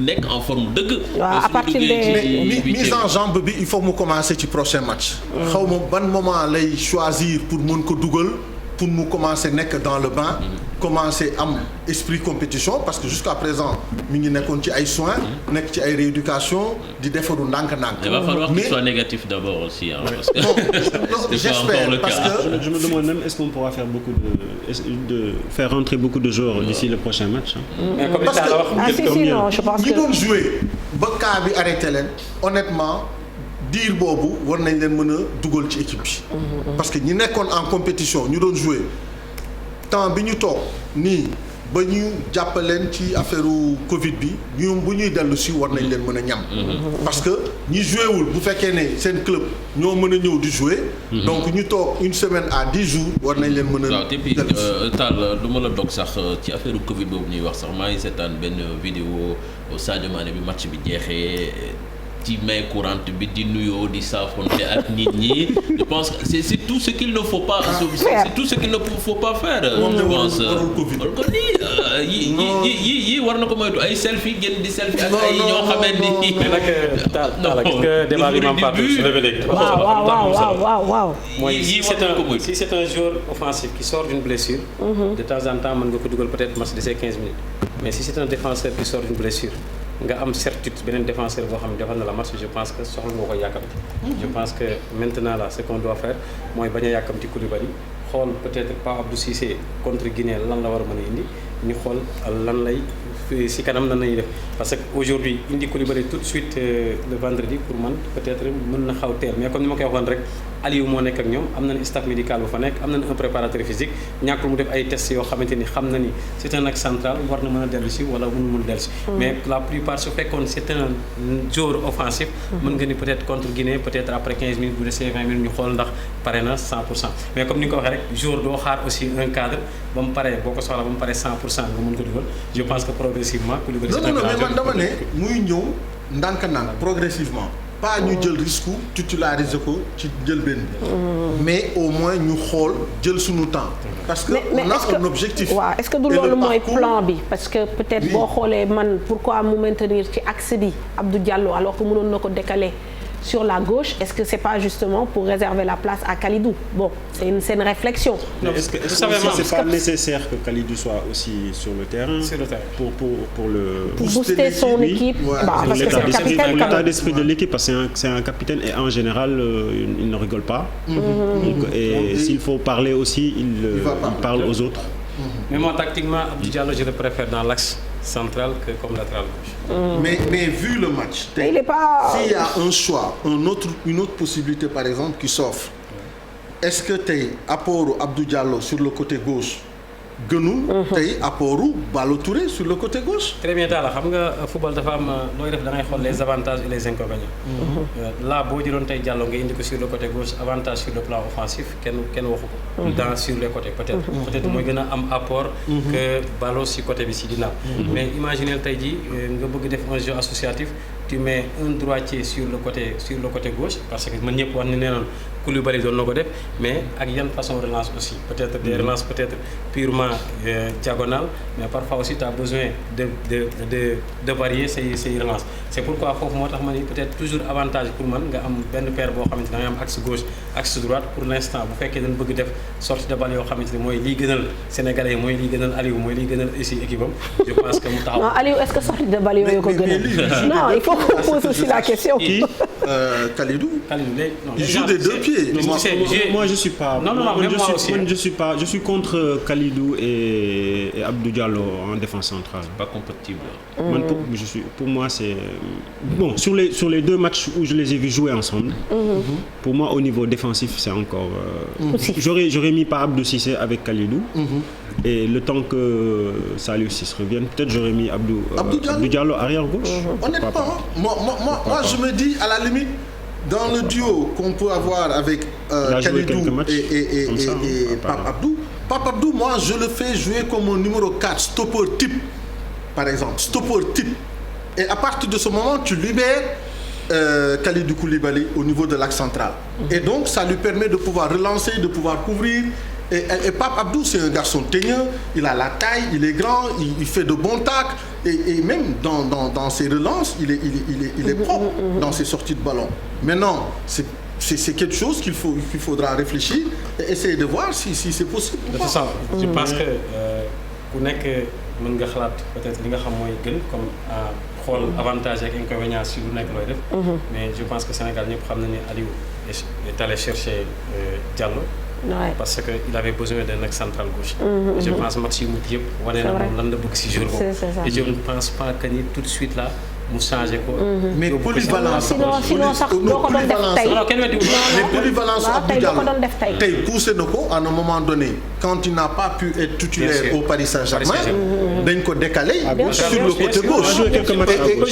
nekk en forme dëgg. à partir des mise en jambe bi il faut mu commencer ci prochain match. xaw ma ban moment lay choisir pour mën ko dugal pour mu commencer nekk dans le bain. commencer am esprit compétition parce que jusqu'à présent mi ngi nekkoon ci ay soins. nekk ci ay rééducation di defaru ndànk-ndànk. Il va falloir qu'il soit négatif d'abord aussi hein, parce que j'espère parce que je me demande même est-ce qu'on pourra faire faire rentrer beaucoup de joueurs d'ici le prochain match. Parce que non je pense que ñi doon jouer ba cas bi arrêté leen honnêtement. diir boobu war nañ leen mën a dugal ci équipe bi. parce que ñi nekkoon en compétition ñu doon jouer temps bi ñu toog nii ba ñu jàppaleen ci affaire Covid bi ñoom bu ñuy dellu si war nañ leen mën a ñam. parce que ñi joué wul bu fekkee ne seen club ñoo mën a ñëw di jouer. donc ñu toog une semaine à 10 jours war nañ leen mën a. waaw te puis Tall du ma la dog sax ci affaire Covid boobu ñuy wax sax maa ngi seetaan benn vidéo Sadio Mané bi match bi jeexee. ci main courante bi di nuyoo di saafonte ak nit ñi je pense que c'est tout ce qu'il ne faut pas c'est tout ce qu'il ne faut pas faire je pense kon yi war na ko moytu ay selfie génn di selfie ak ay ñoo xamante ni mais nag Talla gis nga débat bi Mame Fatou su levé léegi waaw mooy si c'est un joueur offensif qui sort d'une blessure de temps en temps mën nga ko dugal peut-être match de ces 15 minutes mais si c'est un défenseur qui sort d'une blessure nga am certitude beneen défenseur boo xam ne defal na la match je pense que soxla nga ko yàkkamti. je pense que maintenant là ce qu'on doit faire mooy bañ a yàkkamti Koulibaly xool peut-être Pape Abdou Cissé contre Guinée lan la war a mën a indi ñu xool lan lay si kanam nan nañuy def parce que aujourd'hui indi Koulibaly tout de suite le vendredi pour man peut-être mën na xaw teel mais comme ni ma koy waxoon rek Aliou moo nekk ak ñoom am nañ staff médical bu fa nekk am nañ un préparateur physique ñàkkul mu def ay tests yoo xamante ni xam na ni c'est un axe central war na mën a dellu si wala mënu mën dellu si mais la plupart su fekkoon c'est un joueur offensif mën nga ni peut-être contre Guinée peut-être après 15 minutes bu desee 20 minutes ñu xool ndax pare na 100% mais comme ni nga ko waxee rek joueur doo xaar aussi un cadre ba mu paree boo ko soxla ba mu paree 100% nga mën ko dugal je pense que progressivement non mais man dama ne muy ñëw ndànk-ndànk progressivement pas ñu jël risque titulariser ko ci njëlbeen bi. mais au moins ñu xool jël suñu temps. parce que on a un objectif. waaw est-ce que du loolu mooy plan bi parce que peut-être boo xoolee man pourquoi mu maintenir ci axe bi Abdou Diallo alors que mënoon na ko décaler sur la gauche, est-ce que c'est pas justement pour réserver la place à Kalidou? Bon, c'est une réflexion. Mais est-ce que c'est pas nécessaire que Kalidou soit aussi sur le terrain? Sur le terrain. Pour booster son équipe. Ouais. Bah, parce que c'est le capitaine. L'état d'esprit de l'équipe, parce que c'est un capitaine et en général, il ne rigole pas. Et s'il faut parler aussi, il parle aux autres. Mais moi, tactiquement, Abdou Diallo, je le préfère dans l'axe central que comme latéral gauche. Mais vu le match, il est pas... s'il y a un choix, une autre possibilité par exemple qui s'offre, est-ce que tey apportu Abdou Diallo sur le côté gauche gënul tey apportu Ballo Touré sur le côté gauche? Très bien Talla, xam nga football dafa am looy def da ngay xool les avantages et les inconvénients. Là boo jëloon tey Diallo nga indi ko sur le côté gauche, avantage sur le plan offensif kenn waxu ko. dans sur les côtés peut-être mooy gën a am apport que Ballo si côté bi si ginnaaw. Mais imaginez tey jii nga bëgg def un jeu associatif, tu mets un droitier sur le côté gauche parce que man ñëpp wax ni nee noon Koulibaly doon na ko def, mais ak yan façon relance aussi, peut-être des relances peut-être purement diagonales, mais parfois aussi tu as besoin de varier ces relances. C'est pourquoi foofu moo tax ma ni peut-être toujours avantage pour man nga am benn paire boo xamante ne da ngay am axe gauche axe droite pour l'instant bu fekkee dañ bëgg def sortie de balle yoo xamante ne mooy liy gënal Sénégalais mooy liy gënal Aliou mooy liy gënal aussi équipe am. Je pense que mu taxaw. Non Aliou, est-ce que sortie de balle yooyu ko gënal? Non, il faut qu'on pose aussi la question. Kalidou. Non, il joue des deux pieds. Moi je suis pas. Non, même moi aussi. Je suis contre Kalidou et Abdou Diallo en défense centrale. Pas compatible. Pour moi c'est bon sur les deux matchs où je les ai vus jouer ensemble. Pour moi au niveau défensif c'est encore. J'aurais mis pas Abdou Cissé avec Kalidou. Et le temps que Saliou Ciss revienne, peut-être j'aurais mis Abdou Diallo arrière gauche. Honnêtement, moi je me dis à la limite dans le duo qu'on peut avoir avec Kalidou et Pape Abdou, moi je le fais jouer comme un numéro 4, stopper type par exemple, stopper type. Et à partir de ce moment, tu libères Kalidou Koulibaly au niveau de l'axe central. Et donc ça lui permet de pouvoir relancer, de pouvoir couvrir. Et Pape Abdou, c'est un garçon teigneux, il a la taille, il est grand, il fait de bons tacles et même dans ses relances, il est propre dans ses sorties de ballon. Maintenant, c'est quelque chose qu'il faudra réfléchir et essayer de voir si c'est possible ou pas. De toute façon, je pense que ku nekk mën nga xalaat peut-être li nga xam mooy gën comme xool avantage ak inconvénient si lu nekk looy def. Mais je pense que Sénégal ñëpp xam na ni Aliou est allé chercher Diallo. Ouais. Parce qu'il avait besoin d'un axe central gauche. Je pense que Mathieu Moutiep, wane na moom lan la bëgg si jour boobu. Et je ne pense pas que ni tout de suite là mu changé ko. Mais polyvalence. Sinon sax doo ko doon def tey. Mais polyvalence Abdou Diallo tey poussé na ko à un moment donné quand il n'a pas pu être titulaire au Paris Saint-Germain dañ ko décalé sur le côté gauche.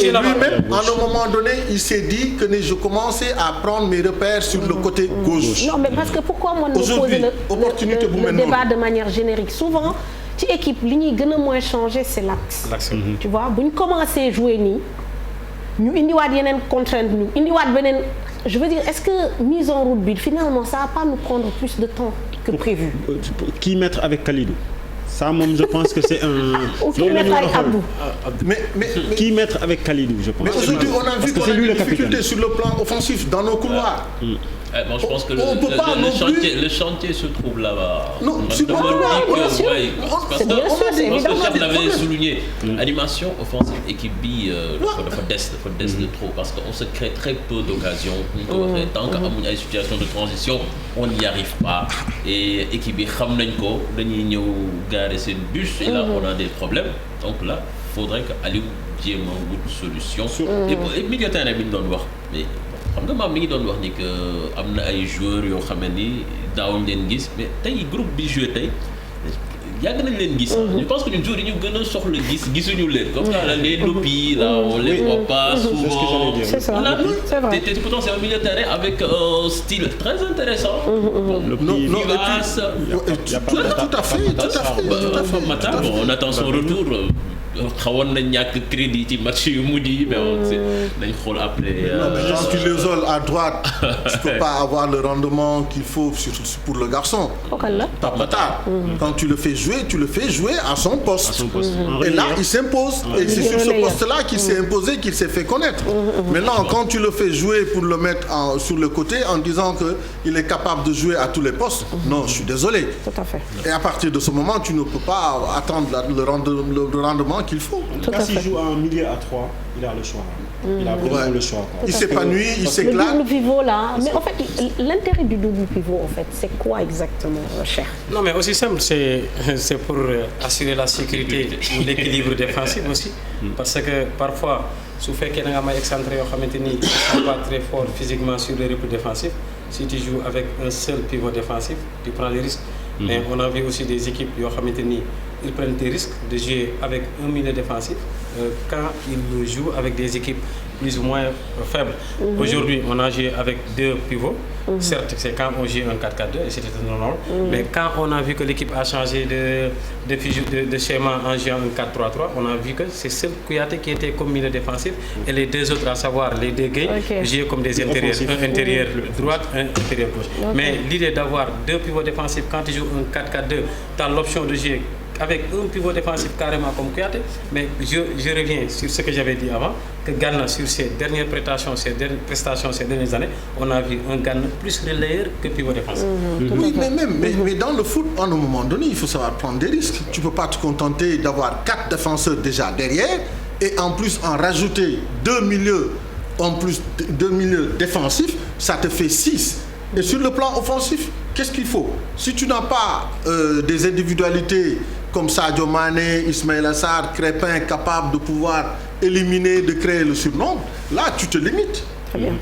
Et lui-même à un moment donné il s'est dit que je commençais à prendre mes repères sur le côté gauche. Non mais parce que pourquoi moi nous poser le débat de manière générique souvent ci équipe li ñuy gën a moins changer c'est l'axe. Tu vois bu ñu commencé jouer nii ñu indiwaat yeneen contrainte ñu indiwaat beneen je veux dire est-ce que mise en route bi finalement ça va pas nous prendre plus de temps que prévu. Qui mettre avec Kalidou? Ça moom je pense que c'est un. Ou qui mettre avec Abdou. Mais qui mettre avec Kalidou je pense. Mais aujourd'hui on a vu qu'on a des difficultés sur le plan offensif dans nos couloirs. Bon, je pense que le chantier se trouve là-bas. Non, c'est pas parce que l'avait souligné. Animation offensive équipe bi dafa des de trop parce qu'on se crée très peu d'occasions. Tant qu'amuñ ay situation de transition, on n'y arrive pas. Et équipe bi xam nañ ko dañuy ñëw garer seen bus et là on a des problèmes. Donc là, faudrait que Aliou jéem a wut solution. Et milieu terrain bi ñu doon wax mais xam nga maam mi ngi doon wax ni que am na ay joueurs yoo xam ne ni daawuñ leen gis mais tey groupe bi joué tey yàgg nañ leen gis. Je pense que ñun joueurs yi ñu gën a soxla gisuñu leen. comme ça les lopis là on les voit pas souvent. C'est ça. C'est vrai. Pourtant c'est un milieu de terrain avec un style très intéressant. Tout à fait. Matar, on attend son retour. xawoon na ñàkk crédit ci match yu mujj yi mais dañ xool après. Non, mais quand tu l'isoles à droite, tu peux pas avoir le rendement qu'il faut surtout pour le garçon. Pape Matar. Quand tu le fais jouer à son poste. Et là, il s'impose. Et c'est sur ce poste-là qu'il s'est imposé, qu'il s'est fait connaître. Maintenant, quand tu le fais jouer pour le mettre sur le côté en disant qu'il est capable de jouer à tous les postes, non, je suis désolé. Tout à fait. Et à partir de ce moment, tu ne peux pas attendre le rendement qu'il faut. S'il joue en milieu à 3, il a le choix. Il a vraiment le choix. Il s'épanouit, il s'éclate. Le double pivot là, mais en fait, l'intérêt du double pivot, en fait, c'est quoi exactement, cher? Non, mais aussi simple, c'est pour assurer la sécurité ou l'équilibre défensif aussi. Parce que parfois, su fekkee da nga am ay excentrés yoo xamante ni ils sont pas très forts physiquement sur le repli défensif, si tu joues avec un seul pivot défensif, tu prends les risques. Mais on a vu aussi des équipes yoo xamante ni ils prennent des risques de jouer avec un milieu défensif quand ils jouent avec des équipes plus ou moins faibles. Aujourd'hui, on a joué avec 2 pivots. Certes, c'est quand on joue un 4-4-2 et c'était normal. Mais quand on a vu que l'équipe a changé de schéma en jouant un 4-3-3, on a vu que c'est seul Kouyaté qui était comme milieu défensif et les 2 autres, à savoir les 2 gays, jouaient comme des intérieurs, un intérieur droite, un intérieur gauche. Mais l'idée d'avoir 2 pivots défensifs quand tu joues un 4-4-2, tu as l'option de jouer avec un pivot défensif carrément comme Kouyaté, mais je reviens sur ce que j'avais dit avant, que Ghana, sur ses dernières prestations, ces dernières années, on a vu un Ghana plus relayeur que pivot défensif. Oui, mais dans le foot, à un moment donné, il faut savoir prendre des risques. Tu ne peux pas te contenter d'avoir 4 défenseurs déjà derrière et en plus en rajouter 2 milieux, en plus 2 milieux défensifs, ça te fait 6. Et sur le plan offensif, qu'est-ce qu'il faut? Si tu n'as pas des individualités comme Sadio Mané, Ismaïla Sarr, Crépin, capables de pouvoir éliminer, de créer le surnombre, là tu te limites.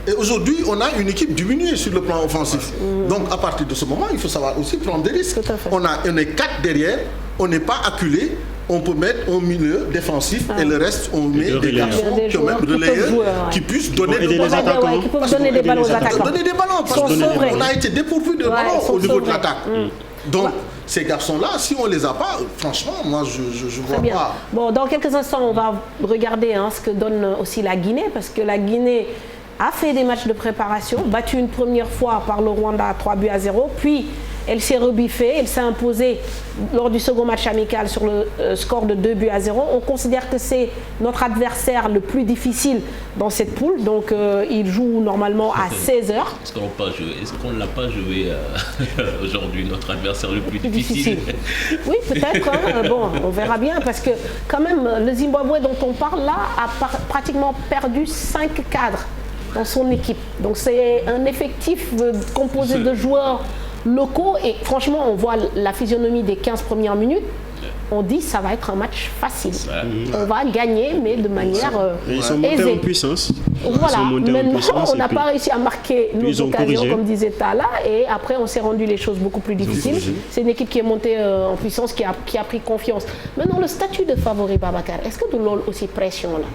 Et aujourd'hui, on a une équipe diminuée sur le plan offensif. Donc à partir de ce moment, il faut savoir aussi prendre des risques. On est 4 derrière, on n'est pas acculé. On peut mettre un milieu défensif et le reste, on met des garçons qui ont même relayeurs qui puissent donner des ballons. Qui peuvent donner des ballons aux attaquants. Donner des ballons parce qu'on a été dépourvu de ballons au niveau de l'attaque. Donc, ces garçons-là, si on ne les a pas, franchement, moi, je ne vois pas. Bon, dans quelques instants, on va regarder ce que donne aussi la Guinée, parce que la Guinée a fait des matchs de préparation, battu une première fois par le Rwanda 3-0, puis elle s'est rebiffée, elle s'est imposée lors du second match amical sur le score de 2-0. On considère que c'est notre adversaire le plus difficile dans cette poule, donc il joue normalement à 16h. Est-ce qu'on ne l'a pas joué aujourd'hui, notre adversaire le plus difficile? Oui, peut-être. Bon, on verra bien, parce que quand même, le Zimbabwe dont on parle là a pratiquement perdu 5 cadres dans son équipe. Donc c'est un effectif composé de joueurs locaux et franchement on voit la physionomie des 15 premières minutes, on dit ça va être un match facile. On va gagner mais de manière ils sont montés aisée. En puissance. Voilà, maintenant on n'a pas réussi à marquer nos occasions comme disait Tala et après on s'est rendu les choses beaucoup plus difficiles. C'est une équipe qui est montée en puissance, qui a pris confiance. Maintenant le statut de favori Babacar, est-ce que de l'ol aussi pression là?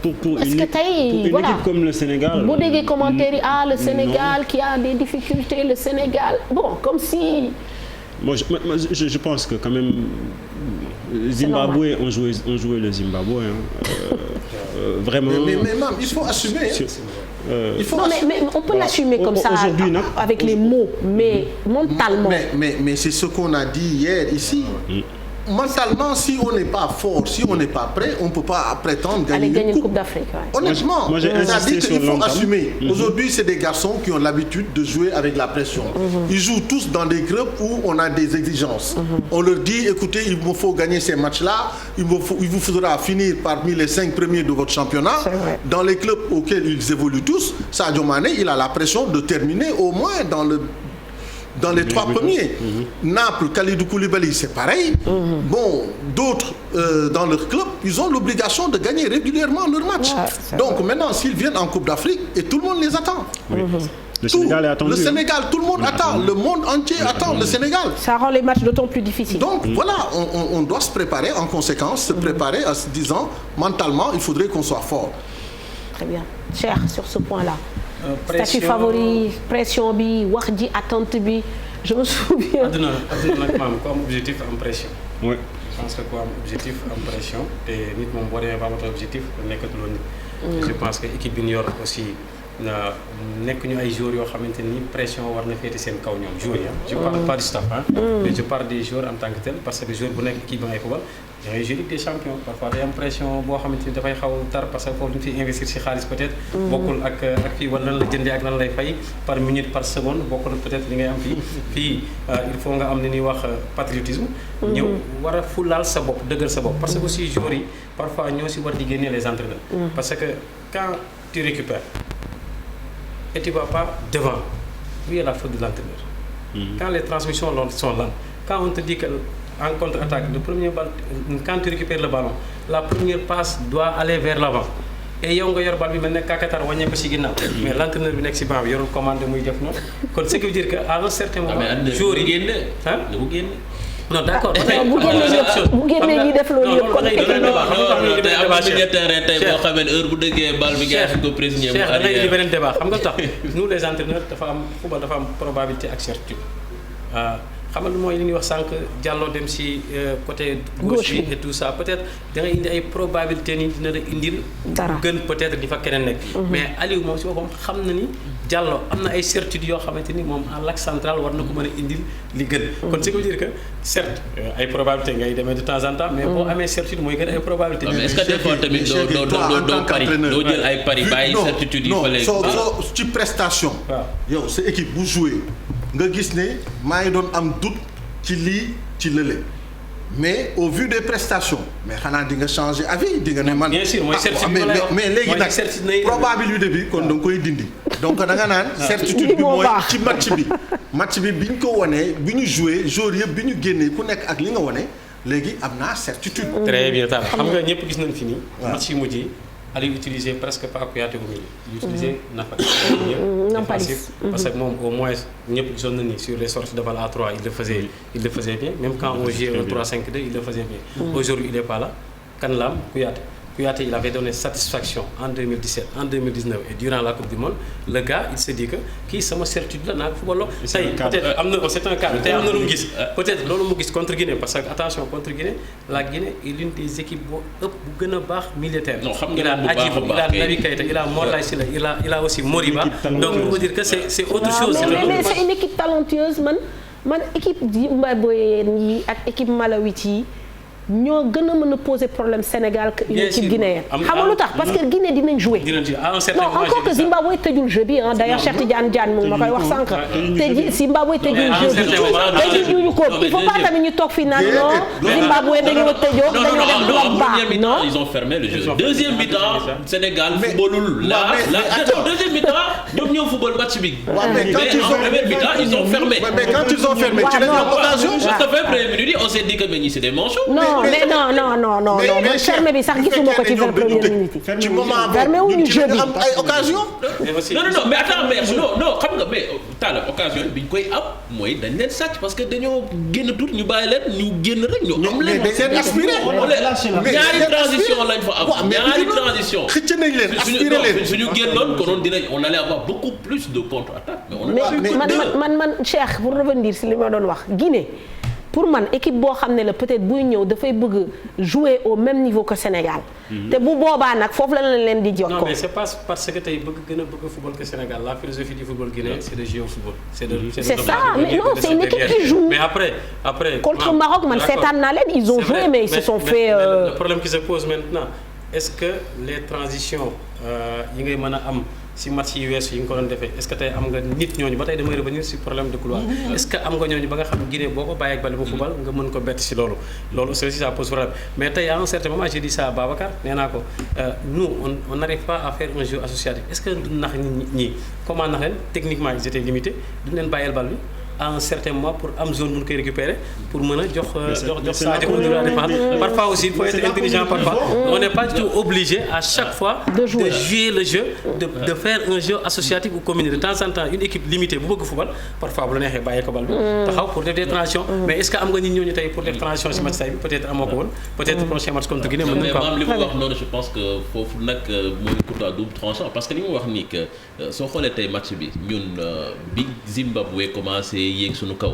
Pour une équipe comme le Sénégal. Vous avez des commentaires, le Sénégal qui a des difficultés, le Sénégal. Bon, comme si. Moi, je pense que quand même, Zimbabwe, on jouait le Zimbabwe. Vraiment. Mais même, il faut assumer. Mais on peut l'assumer comme ça, avec les mots, mais mentalement. Mais c'est ce qu'on a dit hier ici. Mentalement, si on n'est pas fort, si on n'est pas prêt, on ne peut pas prétendre gagner une coupe d'Afrique. Ouais. Honnêtement, c'est-à-dire qu'il faut assumer. Aujourd'hui, c'est des garçons qui ont l'habitude de jouer avec la pression. Ils jouent tous dans des clubs où on a des exigences. On leur dit, écoutez, il vous faut gagner ces matchs-là, il vous faudra finir parmi les 5 premiers de votre championnat. Dans les clubs auxquels ils évoluent tous, Sadio Mané, il a la pression de terminer au moins dans les 3 premiers. Naples, Kalidou Koulibaly, c'est pareil. Bon, d'autres dans leur club, ils ont l'obligation de gagner régulièrement leur match. Donc maintenant, s'ils viennent en Coupe d'Afrique, et tout le monde les attend. Le Sénégal est attendu. Le Sénégal, tout le monde attend. Le monde entier attend le Sénégal. Ça rend les matchs d'autant plus difficiles. Donc voilà, on doit se préparer en conséquence, se préparer en se disant, mentalement, il faudrait qu'on soit fort. Très bien. Cher, sur ce point-là. Statut favori, pression bi, wax ji, attente bi, je me souviens. Aduna comme objectif en pression. Oui. pense que ku am objectif am pression te nit moom boo demee ba amatoo objectif nekkatuloo nit. Je pense que équipe bi ñu yor aussi nekk ñu ay joueurs yoo xamante ni pression war na féete seen kaw ñoom joueurs yi je parle pas du staff mais je parle des joueurs en tant que tel parce que joueur bu nekk équipe ba ngay football da ngay jouer Ligue des champions parfois day am pression boo xamante ni dafay xaw tar parce que foofu lu ñu fiy investir ci xaalis peut-être bokkul ak fii wala lan la jëndee ak lan lay fay par minute par seconde bokkul peut-être li ngay am fii il faut nga am li ñuy wax patriotisme ñëw war a fulaal sa bopp dëggal sa bopp parce que aussi joueurs yi parfois ñoo ci war di génne les entraîneurs parce que quand tu récupères et tu ne vas pas devant, où est la faute de l'entraîneur? Quand les transmissions sont lentes, quand on te dit qu'en contre-attaque, le premier ballon, quand tu récupères le ballon, la première passe doit aller vers l'avant. Et yow nga yor bal bi mel ne kakatar wàññee ko ci ginnaaw mais l'entraîneur bi nekk ci banc bi yorul commande muy def noonu kon ce qui veut dire que à un certain moment jour yi génne non d'accord bu génnee ñi def loolu yëpp kon tey am na milieu terrain tey boo xamee ne heure bu dëggee bal bi gars yi ko prisonnier mu da ngay indi beneen débat xam nga tax nous les entraîneurs football dafa am probabilité ak certitude xam nga lu mooy li ñuy wax sànq Diallo dem si côté gauche bi et tout ça peut-être da ngay indi ay probabilité ni dina la indil gën peut-être di fa keneen nekk mais Aliou moom si boppam xam na ni Diallo am na ay certitudes yoo xamante ni moom à l'axe central war na ko mën a indil li gën kon ce qui veut dire que certes ay probabilité ngay demee de temps en temps mais boo amee certitude mooy gën ay probabilité mais est-ce que des fois tamit doo pari doo jël ay pari bàyyi certitude yi fa léegi soo ci prestation yow sa équipe bu joué nga gis ne maa ngi doon am doute ci lii ci lële mais au vu des prestations mais xanaa di nga changer avis di nga ne man. bien sûr mooy certitude mais léegi nag probabilité bi kon da nga koy dindi. donc da nga naan certitude bi mooy ci match bi bi ñu ko wanee bi ñu joué jour yëpp bi ñu génnee ku nekk ak li nga wane léegi am naa certitude. très bien taal xam nga ñëpp gis nañ fi nii. match yi mujj yi Aliou utilisé presque pas Kouyaté au milieu. il utilisé Nampalys parce que moom au moins ñëpp gisoon na ni sur les sorties de balle à 3 il le faisait bien même quand on jouait un 3-5-2 il le faisait bien. Aujourd'hui il est pas là kan la am Kouyaté il avait donné satisfaction en 2017 en 2019 et durant la Coupe du Monde le gars il s'est dit que kii sama certitude la naa ko football tey peut-être am na c'est un cadre tey am na lu mu gis peut-être loolu mu gis contre Guinée parce que attention contre Guinée la Guinée est l'une des équipes boo ëpp bu gën a baax militaire. non xam il a Adjibou il a Naby Keïta il a Morlaye Sylla il a aussi Moriba donc on peut dire que c'est autre chose. mais c'est une équipe talentueuse man équipe zimbabwéenne yi ak équipe malawite yi ñoo gën a mën a poser problème Sénégal que une équipe guinéenne. xam nga lu tax parce que Guinée dinañ jouer. non encore que Zimbabwe tëjul jeu bi d'ailleurs Cheikh Tidiane Diagne mu ma koy wax sànq. te Zimbabwe tëjul jeu bi tëjuñu ko il faut pas tamit ñu toog fi naan non Zimbabwe dañoo tëjoo dañoo def bloc bas non ils ont fermé le jeu. deuxième mi-temps Sénégal footballul là deuxième mi-temps ñoom ñoo football match bi. mais en première mi-temps ils ont fermé. mais quand ils ont fermé tu laisses l'occasion. parce que première minute on s'est dit que mais ñi c'est des manchots. mais non man fermé bi sax gisuma ko ci première minute yi. ci moment fermé wuñu jeu bi am ay occasion. non mais attends mais non xam nga mais taala occasion bi ñu koy am mooy dañ leen sàcc parce que dañoo génn tuut ñu bàyyi leen ñu génn rek ñu am leen. mais seen aspiré. ñaari transition lañ fa am ñaari transition. xëcc nañ leen aspiré leen suñu génnoon konoon on allait avoir beaucoup plus de contre-attaque. mais man Cheikh pour revenir si li ma doon wax Guinée. pour man équipe boo xam ne la peut-être buy ñëw dafay bëgg jouer au même niveau que Sénégal. te bu boobaa nag foofu la leen di jox ko. non mais c'est pas parce que tey gën a bëgg football que Sénégal la philosophie du football guinéen c'est de jouer au football. c'est ça mais non c'est une équipe qui joue. mais après contre Maroc man seetaan naa leen ils ont joué mais ils se sont fait. le problème qui se pose maintenant est-ce que les transitions yi ngay mën a am. si match yi weesu yi nga ko doon defee est-ce que tey am nga nit ñooñu ba tey damay revenir si problème de couloir est-ce que am nga ñooñu ba nga xam Guinée boo ko bàyyi ak bali bu football nga mën ko bett si loolu aussi ça pose problème mais tey à un certain moment j'ai dit ça à Babacar nee naa ko nous on n'arrive pas à faire un jeu associatif est-ce que du nax ñi comment nax leen techniquement ils étaient limités duñ leen bàyyeel bal bi à un certain moment pour am zone bu ñu koy récupérer pour mën a jox Sadio au niveau de la défense parfois aussi il faut être intelligent parfois on n'est pas du tout obligé à chaque fois de jouer le jeu de faire un jeu associatif ou combiné de temps en temps une équipe limitée bu bëgg football parfois bu la neexee bàyyee ko bal bi taxaw pour def des transitions mais est-ce que am nga nit ñooñu tey pour def transition ci match tay bi peut-être amoo ko woon peut-être prochain match contre Guinée mën nañu ko am li mu wax noonu je pense que foofu nag mooy couteau à double tranchant parce que li mu wax nii que soo xoolee tey match bi ñun bi Zimbabwe commencé yéeg suñu kaw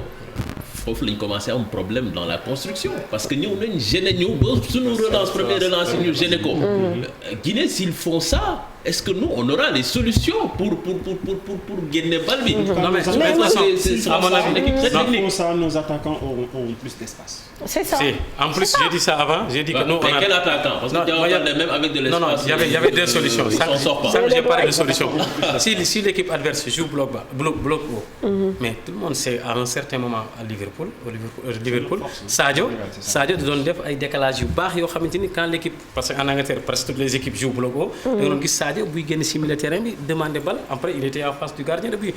foofu lañ commencé am problème dans la construction parce que ñëw nañ gêné ñu ba suñu relance première relance ñu gêné ko. Guinée s'ils font ça est-ce que nous on aura les solutions pour génne bal bi. Non mais à mon avis l'équipe très technique. Pour ça nos attaquants auront plus d'espace. C'est ça. Si. En plus j'ai dit ça avant, j'ai dit que nous on a. Quel attaquant? Parce que même avec de l'espace. Non, il y avait deux solutions. Ça ne sort pas. Ça j'ai parlé de solution. Si l'équipe adverse joue bloc haut, mais tout le monde sait à un certain moment à Liverpool, Sadio da doon def ay décalage yu baax yoo xamante ni quand l'équipe parce que en Angleterre presque toutes les équipes jouent bloc haut. da doon gis Sadio buy génn si milieu terrain bi demander balle après il était en face du gardien de but.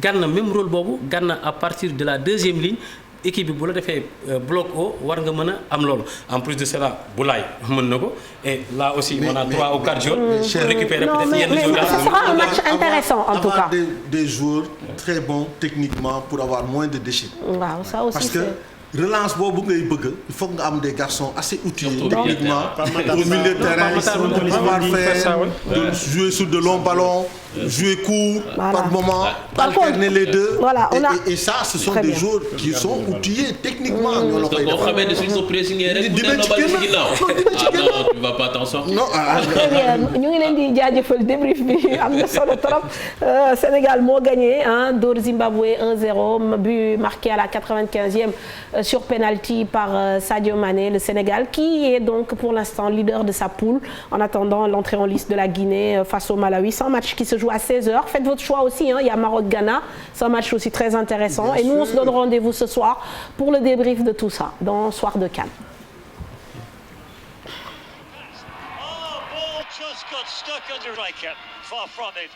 Gana même rôle boobu Gana à partir de la deuxième ligne. Équipe bi bu la defee bloc haut war nga mën a am loolu en plus de cela Boulaye mën na ko et là aussi on a 3 ou 4 joueurs pour récupérer peut-être yenn joueurs. Mais ce sera un match intéressant en tout cas. Des joueurs très bons techniquement pour avoir moins de déchets. Waaw ça aussi parce que relance boobu ngay bëgg il faut nga am des garçons assez outillés techniquement au milieu de terrain savoir faire jouer sur de longs ballons jouer court par moment alterner les deux et ça ce sont des joueurs qui sont outillés techniquement ñoo la koy boo xamee ne suñ ko pressingé rek bu dee bal ci ginnaaw non tu vas pas t'en sortir. Non ñu ngi leen di jaajëfal débrief bi am na solo trop Sénégal moo gagné dóor Zimbabwe 1-0 but marqué à la 95e sur penalty par Sadio Mané, le Sénégal qui est donc pour l'instant leader de sa poule en attendant l'entrée en liste de la Guinée face au Malawi. C'est un match qui se joue à 16h. Faites votre choix aussi, il y a Maroc-Ghana. C'est un match aussi très intéressant. Bien et nous, on se donne rendez-vous ce soir pour le débrief de tout ça dans Soir de CAN. Just got stuck under striker, far from it.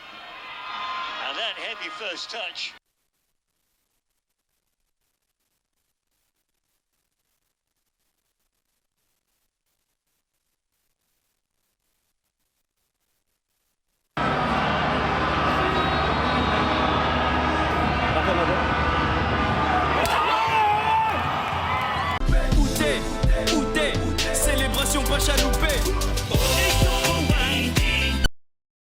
And that heavy first touch.